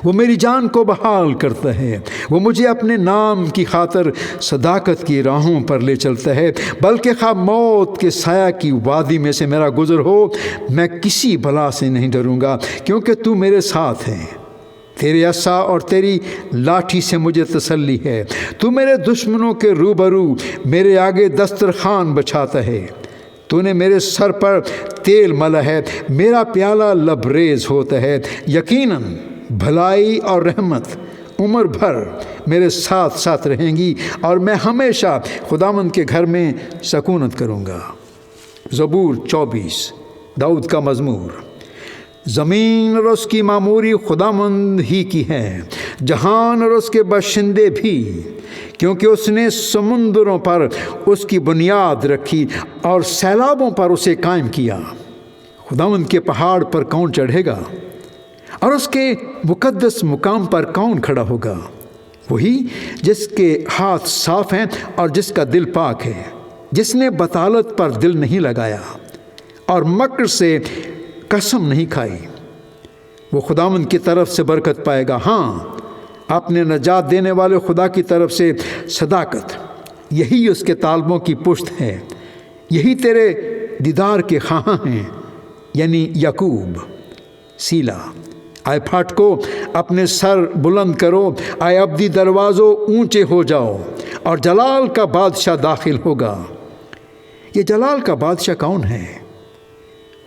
وہ میری جان کو بحال کرتا ہے، وہ مجھے اپنے نام کی خاطر صداقت کی راہوں پر لے چلتا ہے۔ بلکہ خواہ موت کے سایہ کی وادی میں سے میرا گزر ہو، میں کسی بلا سے نہیں ڈروں گا، کیونکہ تو میرے ساتھ ہے، تیرے عصا اور تیری لاٹھی سے مجھے تسلی ہے۔ تو میرے دشمنوں کے روبرو میرے آگے دسترخوان بچھاتا ہے، تو نے میرے سر پر تیل ملا ہے، میرا پیالہ لبریز ہوتا ہے۔ یقیناً بھلائی اور رحمت عمر بھر میرے ساتھ ساتھ رہیں گی، اور میں ہمیشہ خداوند کے گھر میں سکونت کروں گا۔ زبور 24 داؤد کا مزمور۔ زمین اور اس کی معموری خداوند ہی کی ہے، جہان اور اس کے باشندے بھی، کیونکہ اس نے سمندروں پر اس کی بنیاد رکھی اور سیلابوں پر اسے قائم کیا۔ خداوند کے پہاڑ پر کون چڑھے گا، اور اس کے مقدس مقام پر کون کھڑا ہوگا؟ وہی جس کے ہاتھ صاف ہیں اور جس کا دل پاک ہے، جس نے بطالت پر دل نہیں لگایا اور مکر سے قسم نہیں کھائی۔ وہ خداوند کی طرف سے برکت پائے گا، ہاں اپنے نجات دینے والے خدا کی طرف سے صداقت۔ یہی اس کے طالبوں کی پشت ہے، یہی تیرے دیدار کے خواہاں ہیں، یعنی یعقوب۔ سیلا۔ آئے پھاٹکو اپنے سر بلند کرو، آئے ابدی دروازوں اونچے ہو جاؤ، اور جلال کا بادشاہ داخل ہوگا۔ یہ جلال کا بادشاہ کون ہے؟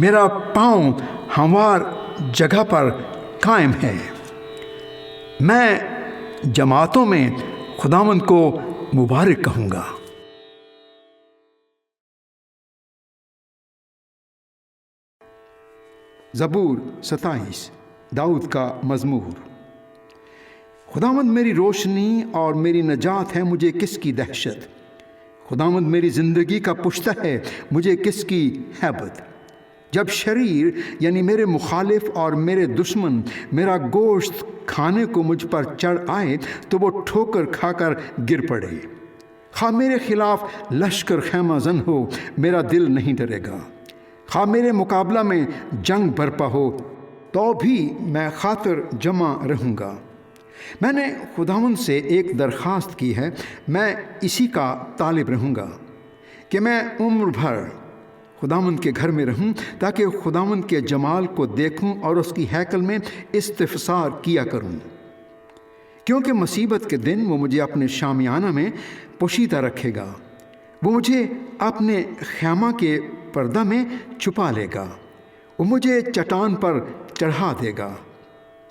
میرا پاؤں ہموار جگہ پر قائم ہے۔ میں جماعتوں میں خداوند کو مبارک کہوں گا۔ زبور 27 داؤد کا مزمور۔ خداوند میری روشنی اور میری نجات ہے، مجھے کس کی دہشت؟ خداوند میری زندگی کا پشتہ ہے، مجھے کس کی ہیبت؟ جب شریر یعنی میرے مخالف اور میرے دشمن میرا گوشت کھانے کو مجھ پر چڑھ آئے تو وہ ٹھوکر کھا کر گر پڑے۔ خواہ میرے خلاف لشکر خیمہ زن ہو، میرا دل نہیں ڈرے گا۔ خواہ میرے مقابلہ میں جنگ برپا ہو تو بھی میں خاطر جمع رہوں گا۔ میں نے خداوند سے ایک درخواست کی ہے، میں اسی کا طالب رہوں گا کہ میں عمر بھر خداوند کے گھر میں رہوں، تاکہ خداوند کے جمال کو دیکھوں اور اس کی ہیکل میں استفسار کیا کروں۔ کیونکہ مصیبت کے دن وہ مجھے اپنے شامیانہ میں پوشیدہ رکھے گا، وہ مجھے اپنے خیمہ کے پردہ میں چھپا لے گا، وہ مجھے چٹان پر چڑھا دے گا۔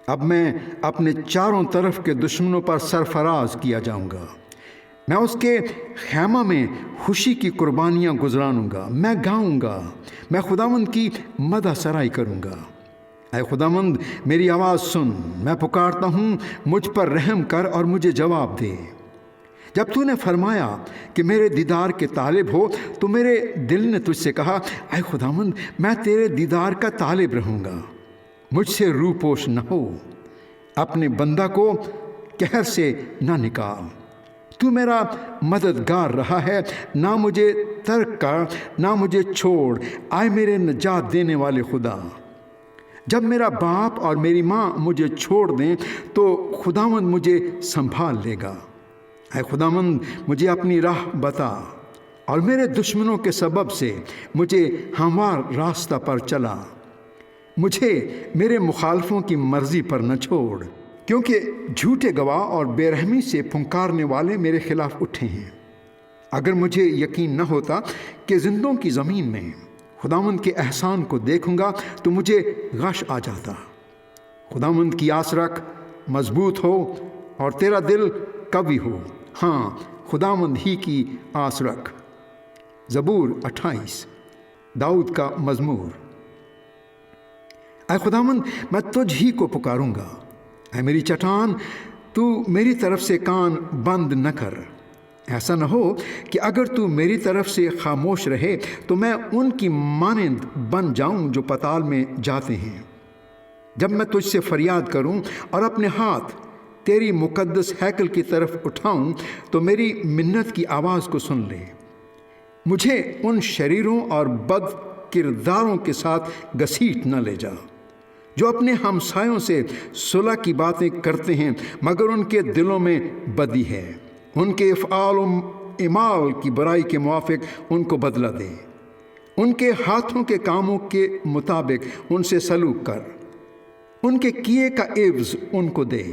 اب میں اپنے چاروں طرف کے دشمنوں پر سرفراز کیا جاؤں گا۔ میں اس کے خیمہ میں خوشی کی قربانیاں گزرانوں گا، میں گاؤں گا، میں خداوند کی مدح سرائی کروں گا۔ اے خداوند میری آواز سن، میں پکارتا ہوں، مجھ پر رحم کر اور مجھے جواب دے۔ جب تو نے فرمایا کہ میرے دیدار کے طالب ہو تو میرے دل نے تجھ سے کہا، اے خداوند میں تیرے دیدار کا طالب رہوں گا۔ مجھ سے رو پوش نہ ہو، اپنے بندہ کو قہر سے نہ نکال۔ تو میرا مددگار رہا ہے، نہ مجھے ترک کر، نہ مجھے چھوڑ، آئے میرے نجات دینے والے خدا۔ جب میرا باپ اور میری ماں مجھے چھوڑ دیں تو خداوند مجھے سنبھال لے گا۔ اے خداوند مجھے اپنی راہ بتا اور میرے دشمنوں کے سبب سے مجھے ہموار راستہ پر چلا۔ مجھے میرے مخالفوں کی مرضی پر نہ چھوڑ، کیونکہ جھوٹے گواہ اور بے رحمی سے پھنکارنے والے میرے خلاف اٹھے ہیں۔ اگر مجھے یقین نہ ہوتا کہ زندوں کی زمین میں خداوند کے احسان کو دیکھوں گا تو مجھے غش آ جاتا۔ خداوند کی آس رکھ، مضبوط ہو اور تیرا دل قوی ہو۔ ہاں خداوند ہی کی آس رکھ۔ زبور 28 داؤد کا مزمور۔ اے خداوند میں تجھ ہی کو پکاروں گا، اے میری چٹان تو میری طرف سے کان بند نہ کر۔ ایسا نہ ہو کہ اگر تو میری طرف سے خاموش رہے تو میں ان کی مانند بن جاؤں جو پتال میں جاتے ہیں۔ جب میں تجھ سے فریاد کروں اور اپنے ہاتھ تیری مقدس ہیکل کی طرف اٹھاؤں تو میری منت کی آواز کو سن لے۔ مجھے ان شریروں اور بد کرداروں کے ساتھ گھسیٹ نہ لے جا جو اپنے ہمسایوں سے صلح کی باتیں کرتے ہیں مگر ان کے دلوں میں بدی ہے۔ ان کے افعال و اعمال کی برائی کے موافق ان کو بدلہ دے، ان کے ہاتھوں کے کاموں کے مطابق ان سے سلوک کر، ان کے کیے کا عوض ان کو دے۔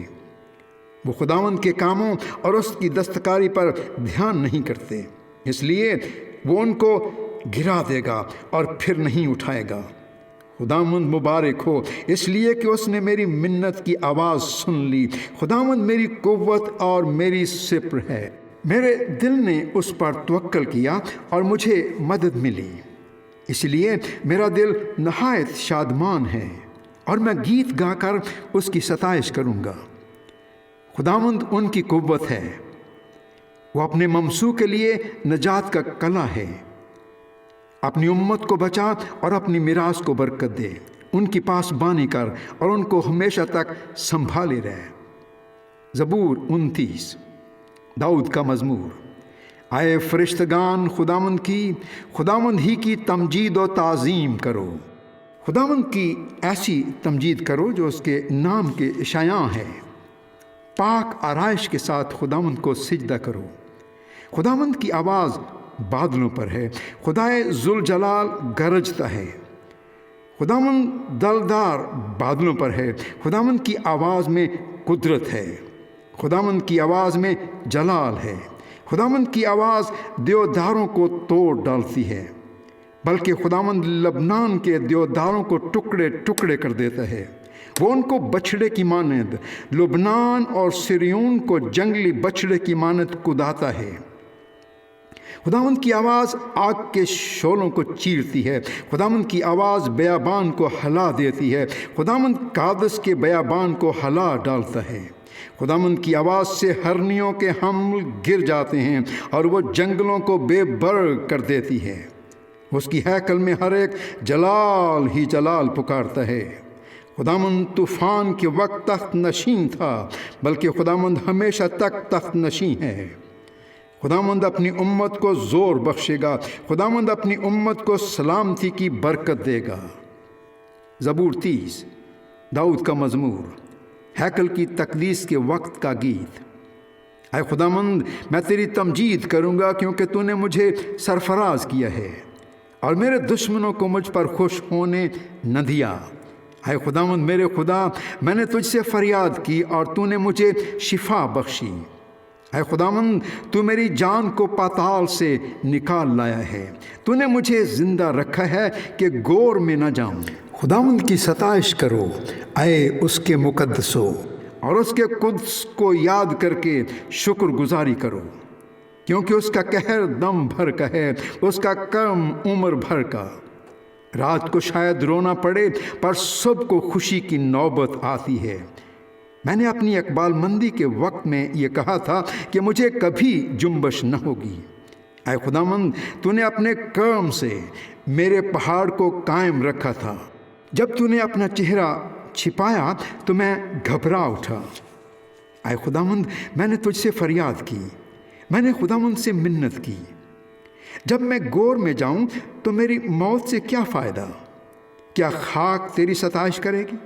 وہ خداوند کے کاموں اور اس کی دستکاری پر دھیان نہیں کرتے، اس لیے وہ ان کو گرا دے گا اور پھر نہیں اٹھائے گا۔ خداوند مبارک ہو، اس لیے کہ اس نے میری منت کی آواز سن لی۔ خداوند میری قوت اور میری سپر ہے، میرے دل نے اس پر توکل کیا اور مجھے مدد ملی۔ اس لیے میرا دل نہایت شادمان ہے اور میں گیت گا کر اس کی ستائش کروں گا۔ خداوند ان کی قوت ہے، وہ اپنے ممسوح کے لیے نجات کا کلہ ہے۔ اپنی امت کو بچا اور اپنی میراث کو برکت دے، ان کی پاس بانی کر اور ان کو ہمیشہ تک سنبھالے رہے۔ زبور 29 داؤد کا مزمور۔ آئے فرشتگان خداوند ہی کی تمجید و تعظیم کرو۔ خداوند کی ایسی تمجید کرو جو اس کے نام کے شایان ہے۔ پاک آرائش کے ساتھ خداوند کو سجدہ کرو۔ خداوند کی آواز بادلوں پر ہے، خدائے ذوالجلال گرجتا ہے۔ خداوند دلدار بادلوں پر ہے، خداوند کی آواز میں قدرت ہے، خداوند کی آواز میں جلال ہے۔ خداوند کی آواز دیوداروں کو توڑ ڈالتی ہے، بلکہ خداوند لبنان کے دیوداروں کو ٹکڑے ٹکڑے کر دیتا ہے۔ وہ ان کو بچھڑے کی مانند، لبنان اور سریون کو جنگلی بچھڑے کی مانند کوداتا ہے۔ خداوند کی آواز آگ کے شعلوں کو چیرتی ہے، خداوند کی آواز بیابان کو ہلا دیتی ہے، خداوند قادس کے بیابان کو ہلا ڈالتا ہے۔ خداوند کی آواز سے ہرنیوں کے حمل گر جاتے ہیں اور وہ جنگلوں کو بے بر کر دیتی ہے۔ اس کی ہیکل میں ہر ایک جلال ہی جلال پکارتا ہے۔ خداوند طوفان کے وقت تخت نشین تھا، بلکہ خداوند ہمیشہ تک تخت نشین ہے۔ خداوند اپنی امت کو زور بخشے گا، خداوند اپنی امت کو سلامتی کی برکت دے گا۔ زبور 30، داؤد کا مزمور، ہیکل کی تقدیس کے وقت کا گیت۔ اے خداوند، میں تیری تمجید کروں گا، کیونکہ تو نے مجھے سرفراز کیا ہے اور میرے دشمنوں کو مجھ پر خوش ہونے نہ دیا۔ اے خداوند میرے خدا، میں نے تجھ سے فریاد کی اور تو نے مجھے شفا بخشی۔ اے خداوند، تو میری جان کو پاتال سے نکال لایا ہے، تو نے مجھے زندہ رکھا ہے کہ گور میں نہ جاؤں۔ خداوند کی ستائش کرو اے اس کے مقدسو، اور اس کے قدس کو یاد کر کے شکر گزاری کرو، کیونکہ اس کا قہر دم بھر کا ہے، اس کا کرم عمر بھر کا۔ رات کو شاید رونا پڑے، پر صبح کو خوشی کی نوبت آتی ہے۔ میں نے اپنی اقبال مندی کے وقت میں یہ کہا تھا کہ مجھے کبھی جنبش نہ ہوگی۔ اے خداوند، تو نے اپنے کرم سے میرے پہاڑ کو قائم رکھا تھا۔ جب تو نے اپنا چہرہ چھپایا تو میں گھبرا اٹھا۔ اے خداوند، میں نے تجھ سے فریاد کی، میں نے خداوند سے منت کی۔ جب میں گور میں جاؤں تو میری موت سے کیا فائدہ؟ کیا خاک تیری ستائش کرے گی؟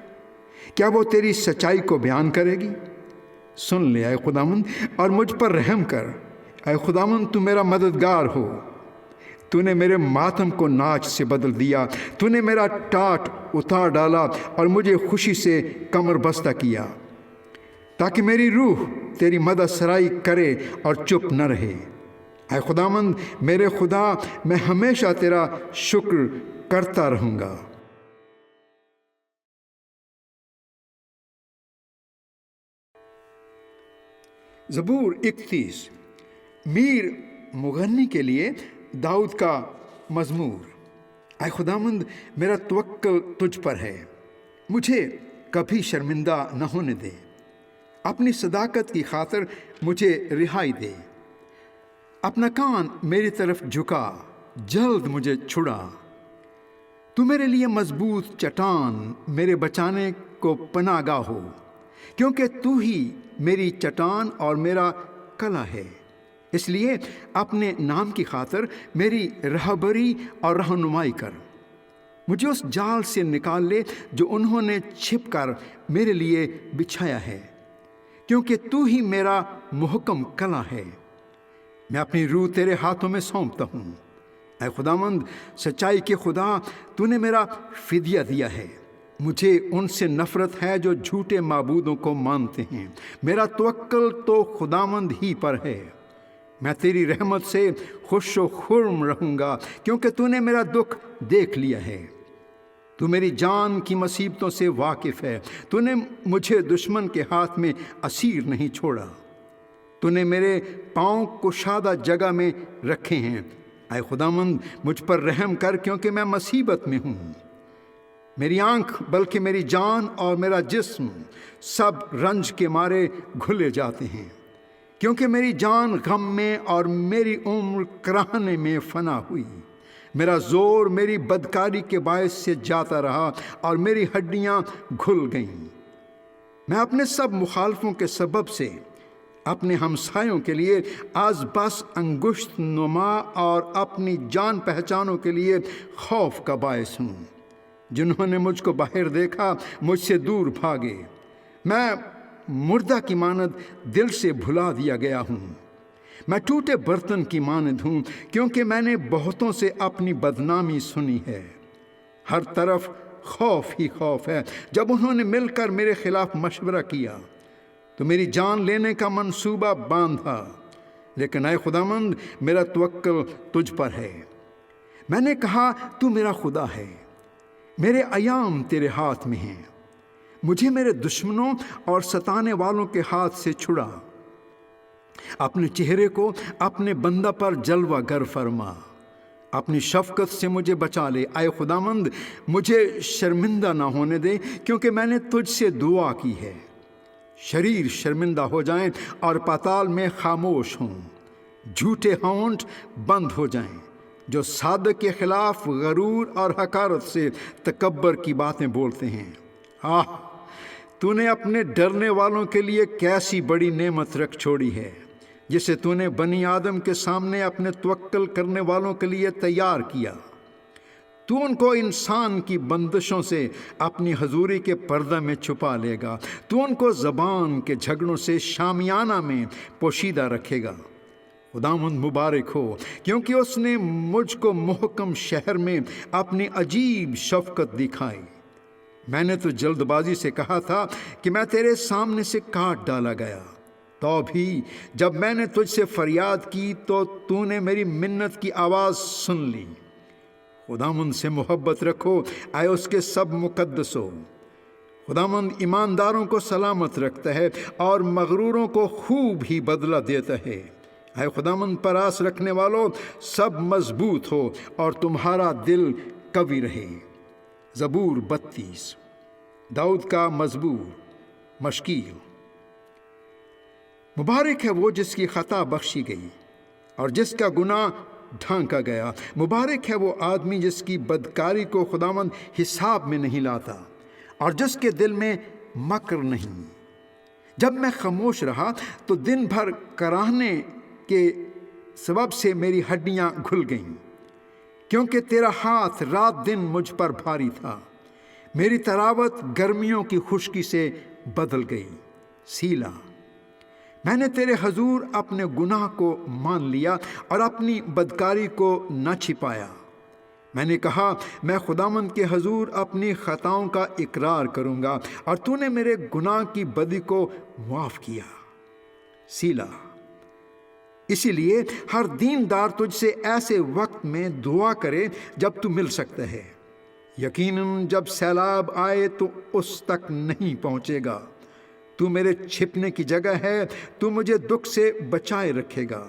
کیا وہ تیری سچائی کو بیان کرے گی؟ سن لے اے خداوند اور مجھ پر رحم کر۔ اے خداوند، تو میرا مددگار ہو۔ تو نے میرے ماتم کو ناچ سے بدل دیا، تو نے میرا ٹاٹ اتار ڈالا اور مجھے خوشی سے کمر بستہ کیا، تاکہ میری روح تیری مدد سرائی کرے اور چپ نہ رہے۔ اے خداوند میرے خدا، میں ہمیشہ تیرا شکر کرتا رہوں گا۔ زبور 31، میر مغنی کے لیے داؤد کا مزمور۔ اے خداوند، میرا توکل تجھ پر ہے، مجھے کبھی شرمندہ نہ ہونے دے۔ اپنی صداقت کی خاطر مجھے رہائی دے۔ اپنا کان میری طرف جھکا، جلد مجھے چھڑا۔ تو میرے لیے مضبوط چٹان، میرے بچانے کو پناہ گاہ ہو، کیونکہ تو ہی میری چٹان اور میرا قلعہ ہے۔ اس لیے اپنے نام کی خاطر میری رہبری اور رہنمائی کر۔ مجھے اس جال سے نکال لے جو انہوں نے چھپ کر میرے لیے بچھایا ہے، کیونکہ تو ہی میرا محکم قلعہ ہے۔ میں اپنی روح تیرے ہاتھوں میں سونپتا ہوں۔ اے خداوند، سچائی کے خدا، تو نے میرا فدیہ دیا ہے۔ مجھے ان سے نفرت ہے جو جھوٹے معبودوں کو مانتے ہیں۔ میرا توکل تو خداوند ہی پر ہے۔ میں تیری رحمت سے خوش و خرم رہوں گا، کیونکہ تو نے میرا دکھ دیکھ لیا ہے۔ تو میری جان کی مصیبتوں سے واقف ہے۔ تو نے مجھے دشمن کے ہاتھ میں اسیر نہیں چھوڑا۔ تو نے میرے پاؤں کشادہ جگہ میں رکھے ہیں۔ اے خداوند، مجھ پر رحم کر، کیونکہ میں مصیبت میں ہوں۔ میری آنکھ بلکہ میری جان اور میرا جسم سب رنج کے مارے گھلے جاتے ہیں، کیونکہ میری جان غم میں اور میری عمر کراہنے میں فنا ہوئی۔ میرا زور میری بدکاری کے باعث سے جاتا رہا اور میری ہڈیاں گھل گئیں۔ میں اپنے سب مخالفوں کے سبب سے اپنے ہمسایوں کے لیے آز بس انگشت نما اور اپنی جان پہچانوں کے لیے خوف کا باعث ہوں۔ جنہوں نے مجھ کو باہر دیکھا مجھ سے دور بھاگے۔ میں مردہ کی مانند دل سے بھلا دیا گیا ہوں۔ میں ٹوٹے برتن کی مانند ہوں، کیونکہ میں نے بہتوں سے اپنی بدنامی سنی ہے۔ ہر طرف خوف ہی خوف ہے۔ جب انہوں نے مل کر میرے خلاف مشورہ کیا تو میری جان لینے کا منصوبہ باندھا، لیکن اے خداوند، میرا توکل تجھ پر ہے۔ میں نے کہا تو میرا خدا ہے، میرے ایام تیرے ہاتھ میں ہیں، مجھے میرے دشمنوں اور ستانے والوں کے ہاتھ سے چھڑا، اپنے چہرے کو اپنے بندہ پر جلوہ گر فرما، اپنی شفقت سے مجھے بچا لے۔ اے خداوند مجھے شرمندہ نہ ہونے دے، کیونکہ میں نے تجھ سے دعا کی ہے۔ شریر شرمندہ ہو جائیں اور پاتال میں خاموش ہوں، جھوٹے ہونٹ بند ہو جائیں جو صادق کے خلاف غرور اور حقارت سے تکبر کی باتیں بولتے ہیں۔ تو نے اپنے ڈرنے والوں کے لیے کیسی بڑی نعمت رکھ چھوڑی ہے، جسے تو نے بنی آدم کے سامنے اپنے توکل کرنے والوں کے لیے تیار کیا۔ تو ان کو انسان کی بندشوں سے اپنی حضوری کے پردہ میں چھپا لے گا، تو ان کو زبان کے جھگڑوں سے شامیانہ میں پوشیدہ رکھے گا۔ خداوند مبارک ہو، کیونکہ اس نے مجھ کو محکم شہر میں اپنی عجیب شفقت دکھائی۔ میں نے تو جلد بازی سے کہا تھا کہ میں تیرے سامنے سے کاٹ ڈالا گیا، تو بھی جب میں نے تجھ سے فریاد کی تو نے میری منت کی آواز سن لی۔ خداوند سے محبت رکھو اے اس کے سب مقدسو۔ خداوند ایمانداروں کو سلامت رکھتا ہے اور مغروروں کو خوب ہی بدلہ دیتا ہے۔ اے خداوند پر آس رکھنے والوں سب مضبوط ہو اور تمہارا دل قوی رہے۔ زبور 32، داؤد کا مزبور، مشکیل۔ مبارک ہے وہ جس کی خطا بخشی گئی اور جس کا گناہ ڈھانکا گیا۔ مبارک ہے وہ آدمی جس کی بدکاری کو خداوند حساب میں نہیں لاتا اور جس کے دل میں مکر نہیں۔ جب میں خاموش رہا تو دن بھر کراہنے کے سبب سے میری ہڈیاں گھل گئیں، کیونکہ تیرا ہاتھ رات دن مجھ پر بھاری تھا۔ میری تراوت گرمیوں کی خشکی سے بدل گئی۔ سیلا۔ میں نے تیرے حضور اپنے گناہ کو مان لیا اور اپنی بدکاری کو نہ چھپایا۔ میں نے کہا میں خداوند کے حضور اپنی خطاؤں کا اقرار کروں گا، اور تو نے میرے گناہ کی بدی کو معاف کیا۔ سیلا۔ اسی لیے ہر دیندار تجھ سے ایسے وقت میں دعا کرے جب تو مل سکتا ہے۔ یقیناً جب سیلاب آئے تو اس تک نہیں پہنچے گا۔ تو میرے چھپنے کی جگہ ہے، تو مجھے دکھ سے بچائے رکھے گا،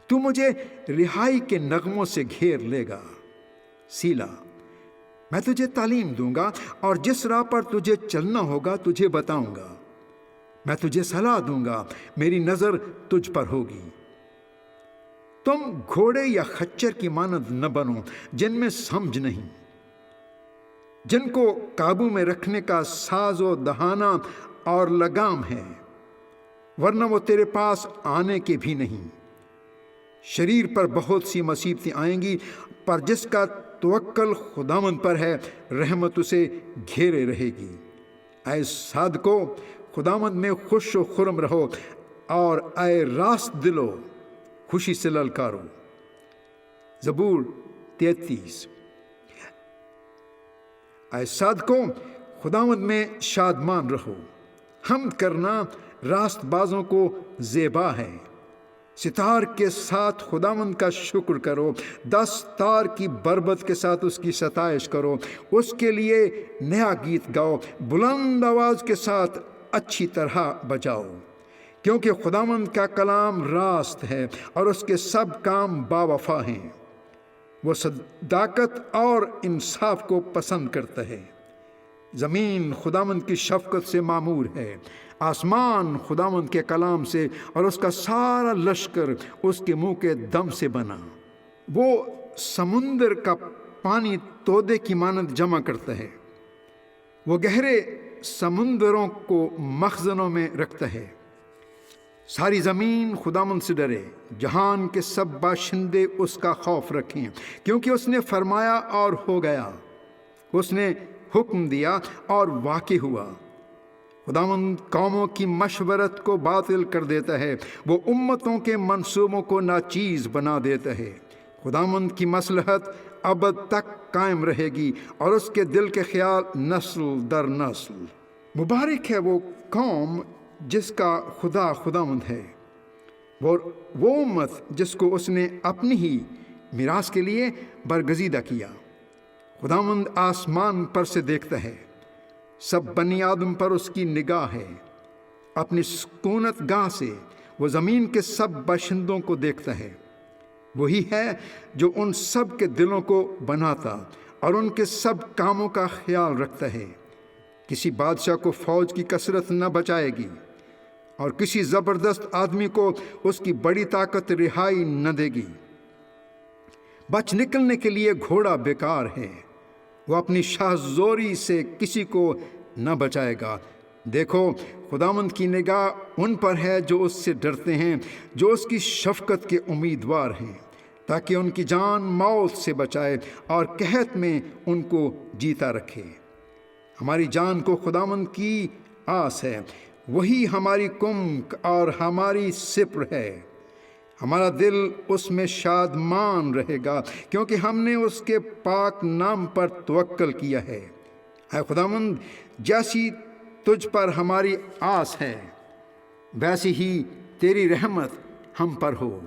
تو مجھے رہائی کے نغموں سے گھیر لے گا۔ سیلا۔ میں تجھے تعلیم دوں گا اور جس راہ پر تجھے چلنا ہوگا تجھے بتاؤں گا۔ میں تجھے صلاح دوں گا، میری نظر تجھ پر ہوگی۔ تم گھوڑے یا خچر کی مانند نہ بنو جن میں سمجھ نہیں، جن کو قابو میں رکھنے کا ساز و دہانہ اور لگام ہے، ورنہ وہ تیرے پاس آنے کے بھی نہیں۔ شریر پر بہت سی مصیبتیں آئیں گی، پر جس کا توکل خداوند پر ہے رحمت اسے گھیرے رہے گی۔ اے صادقو، خداوند میں خوش و خرم رہو، اور اے راست دلو خوشی سے للکارو۔ زبور 33۔ اے صادقو، خداوند میں شادمان رہو، حمد کرنا راست بازوں کو زیبا ہے۔ ستار کے ساتھ خداوند کا شکر کرو، 10 تار کی بربت کے ساتھ اس کی ستائش کرو، اس کے لیے نیا گیت گاؤ، بلند آواز کے ساتھ اچھی طرح بجاؤ، کیونکہ خداوند کا کلام راست ہے اور اس کے سب کام باوفا ہیں۔ وہ صداقت اور انصاف کو پسند کرتا ہے۔ زمین خداوند کی شفقت سے معمور ہے، آسمان خداوند کے کلام سے، اور اس کا سارا لشکر اس کے منہ کے دم سے بنا۔ وہ سمندر کا پانی تودے کی مانند جمع کرتا ہے، وہ گہرے سمندروں کو مخزنوں میں رکھتا ہے۔ ساری زمین خداوند سے ڈرے، جہان کے سب باشندے اس کا خوف رکھیں، کیونکہ اس نے فرمایا اور ہو گیا، اس نے حکم دیا اور واقع ہوا۔ خداوند قوموں کی مشورت کو باطل کر دیتا ہے، وہ امتوں کے منصوبوں کو ناچیز بنا دیتا ہے۔ خداوند کی مصلحت ابد تک قائم رہے گی، اور اس کے دل کے خیال نسل در نسل۔ مبارک ہے وہ قوم جس کا خدا خداوند ہے، وہ امت جس کو اس نے اپنی ہی میراث کے لیے برگزیدہ کیا۔ خداوند آسمان پر سے دیکھتا ہے، سب بنی آدم پر اس کی نگاہ ہے۔ اپنی سکونت گاہ سے وہ زمین کے سب باشندوں کو دیکھتا ہے۔ وہی ہے جو ان سب کے دلوں کو بناتا اور ان کے سب کاموں کا خیال رکھتا ہے۔ کسی بادشاہ کو فوج کی کثرت نہ بچائے گی، اور کسی زبردست آدمی کو اس کی بڑی طاقت رہائی نہ دے گی۔ بچ نکلنے کے لیے گھوڑا بیکار ہے، وہ اپنی شاہ زوری سے کسی کو نہ بچائے گا۔ دیکھو، خداوند کی نگاہ ان پر ہے جو اس سے ڈرتے ہیں، جو اس کی شفقت کے امیدوار ہیں، تاکہ ان کی جان موت سے بچائے اور قحط میں ان کو جیتا رکھے۔ ہماری جان کو خداوند کی آس ہے، وہی ہماری کمک اور ہماری سپر ہے۔ ہمارا دل اس میں شادمان رہے گا، کیونکہ ہم نے اس کے پاک نام پر توکل کیا ہے۔ اے خداوند، جیسی تجھ پر ہماری آس ہے، ویسی ہی تیری رحمت ہم پر ہو۔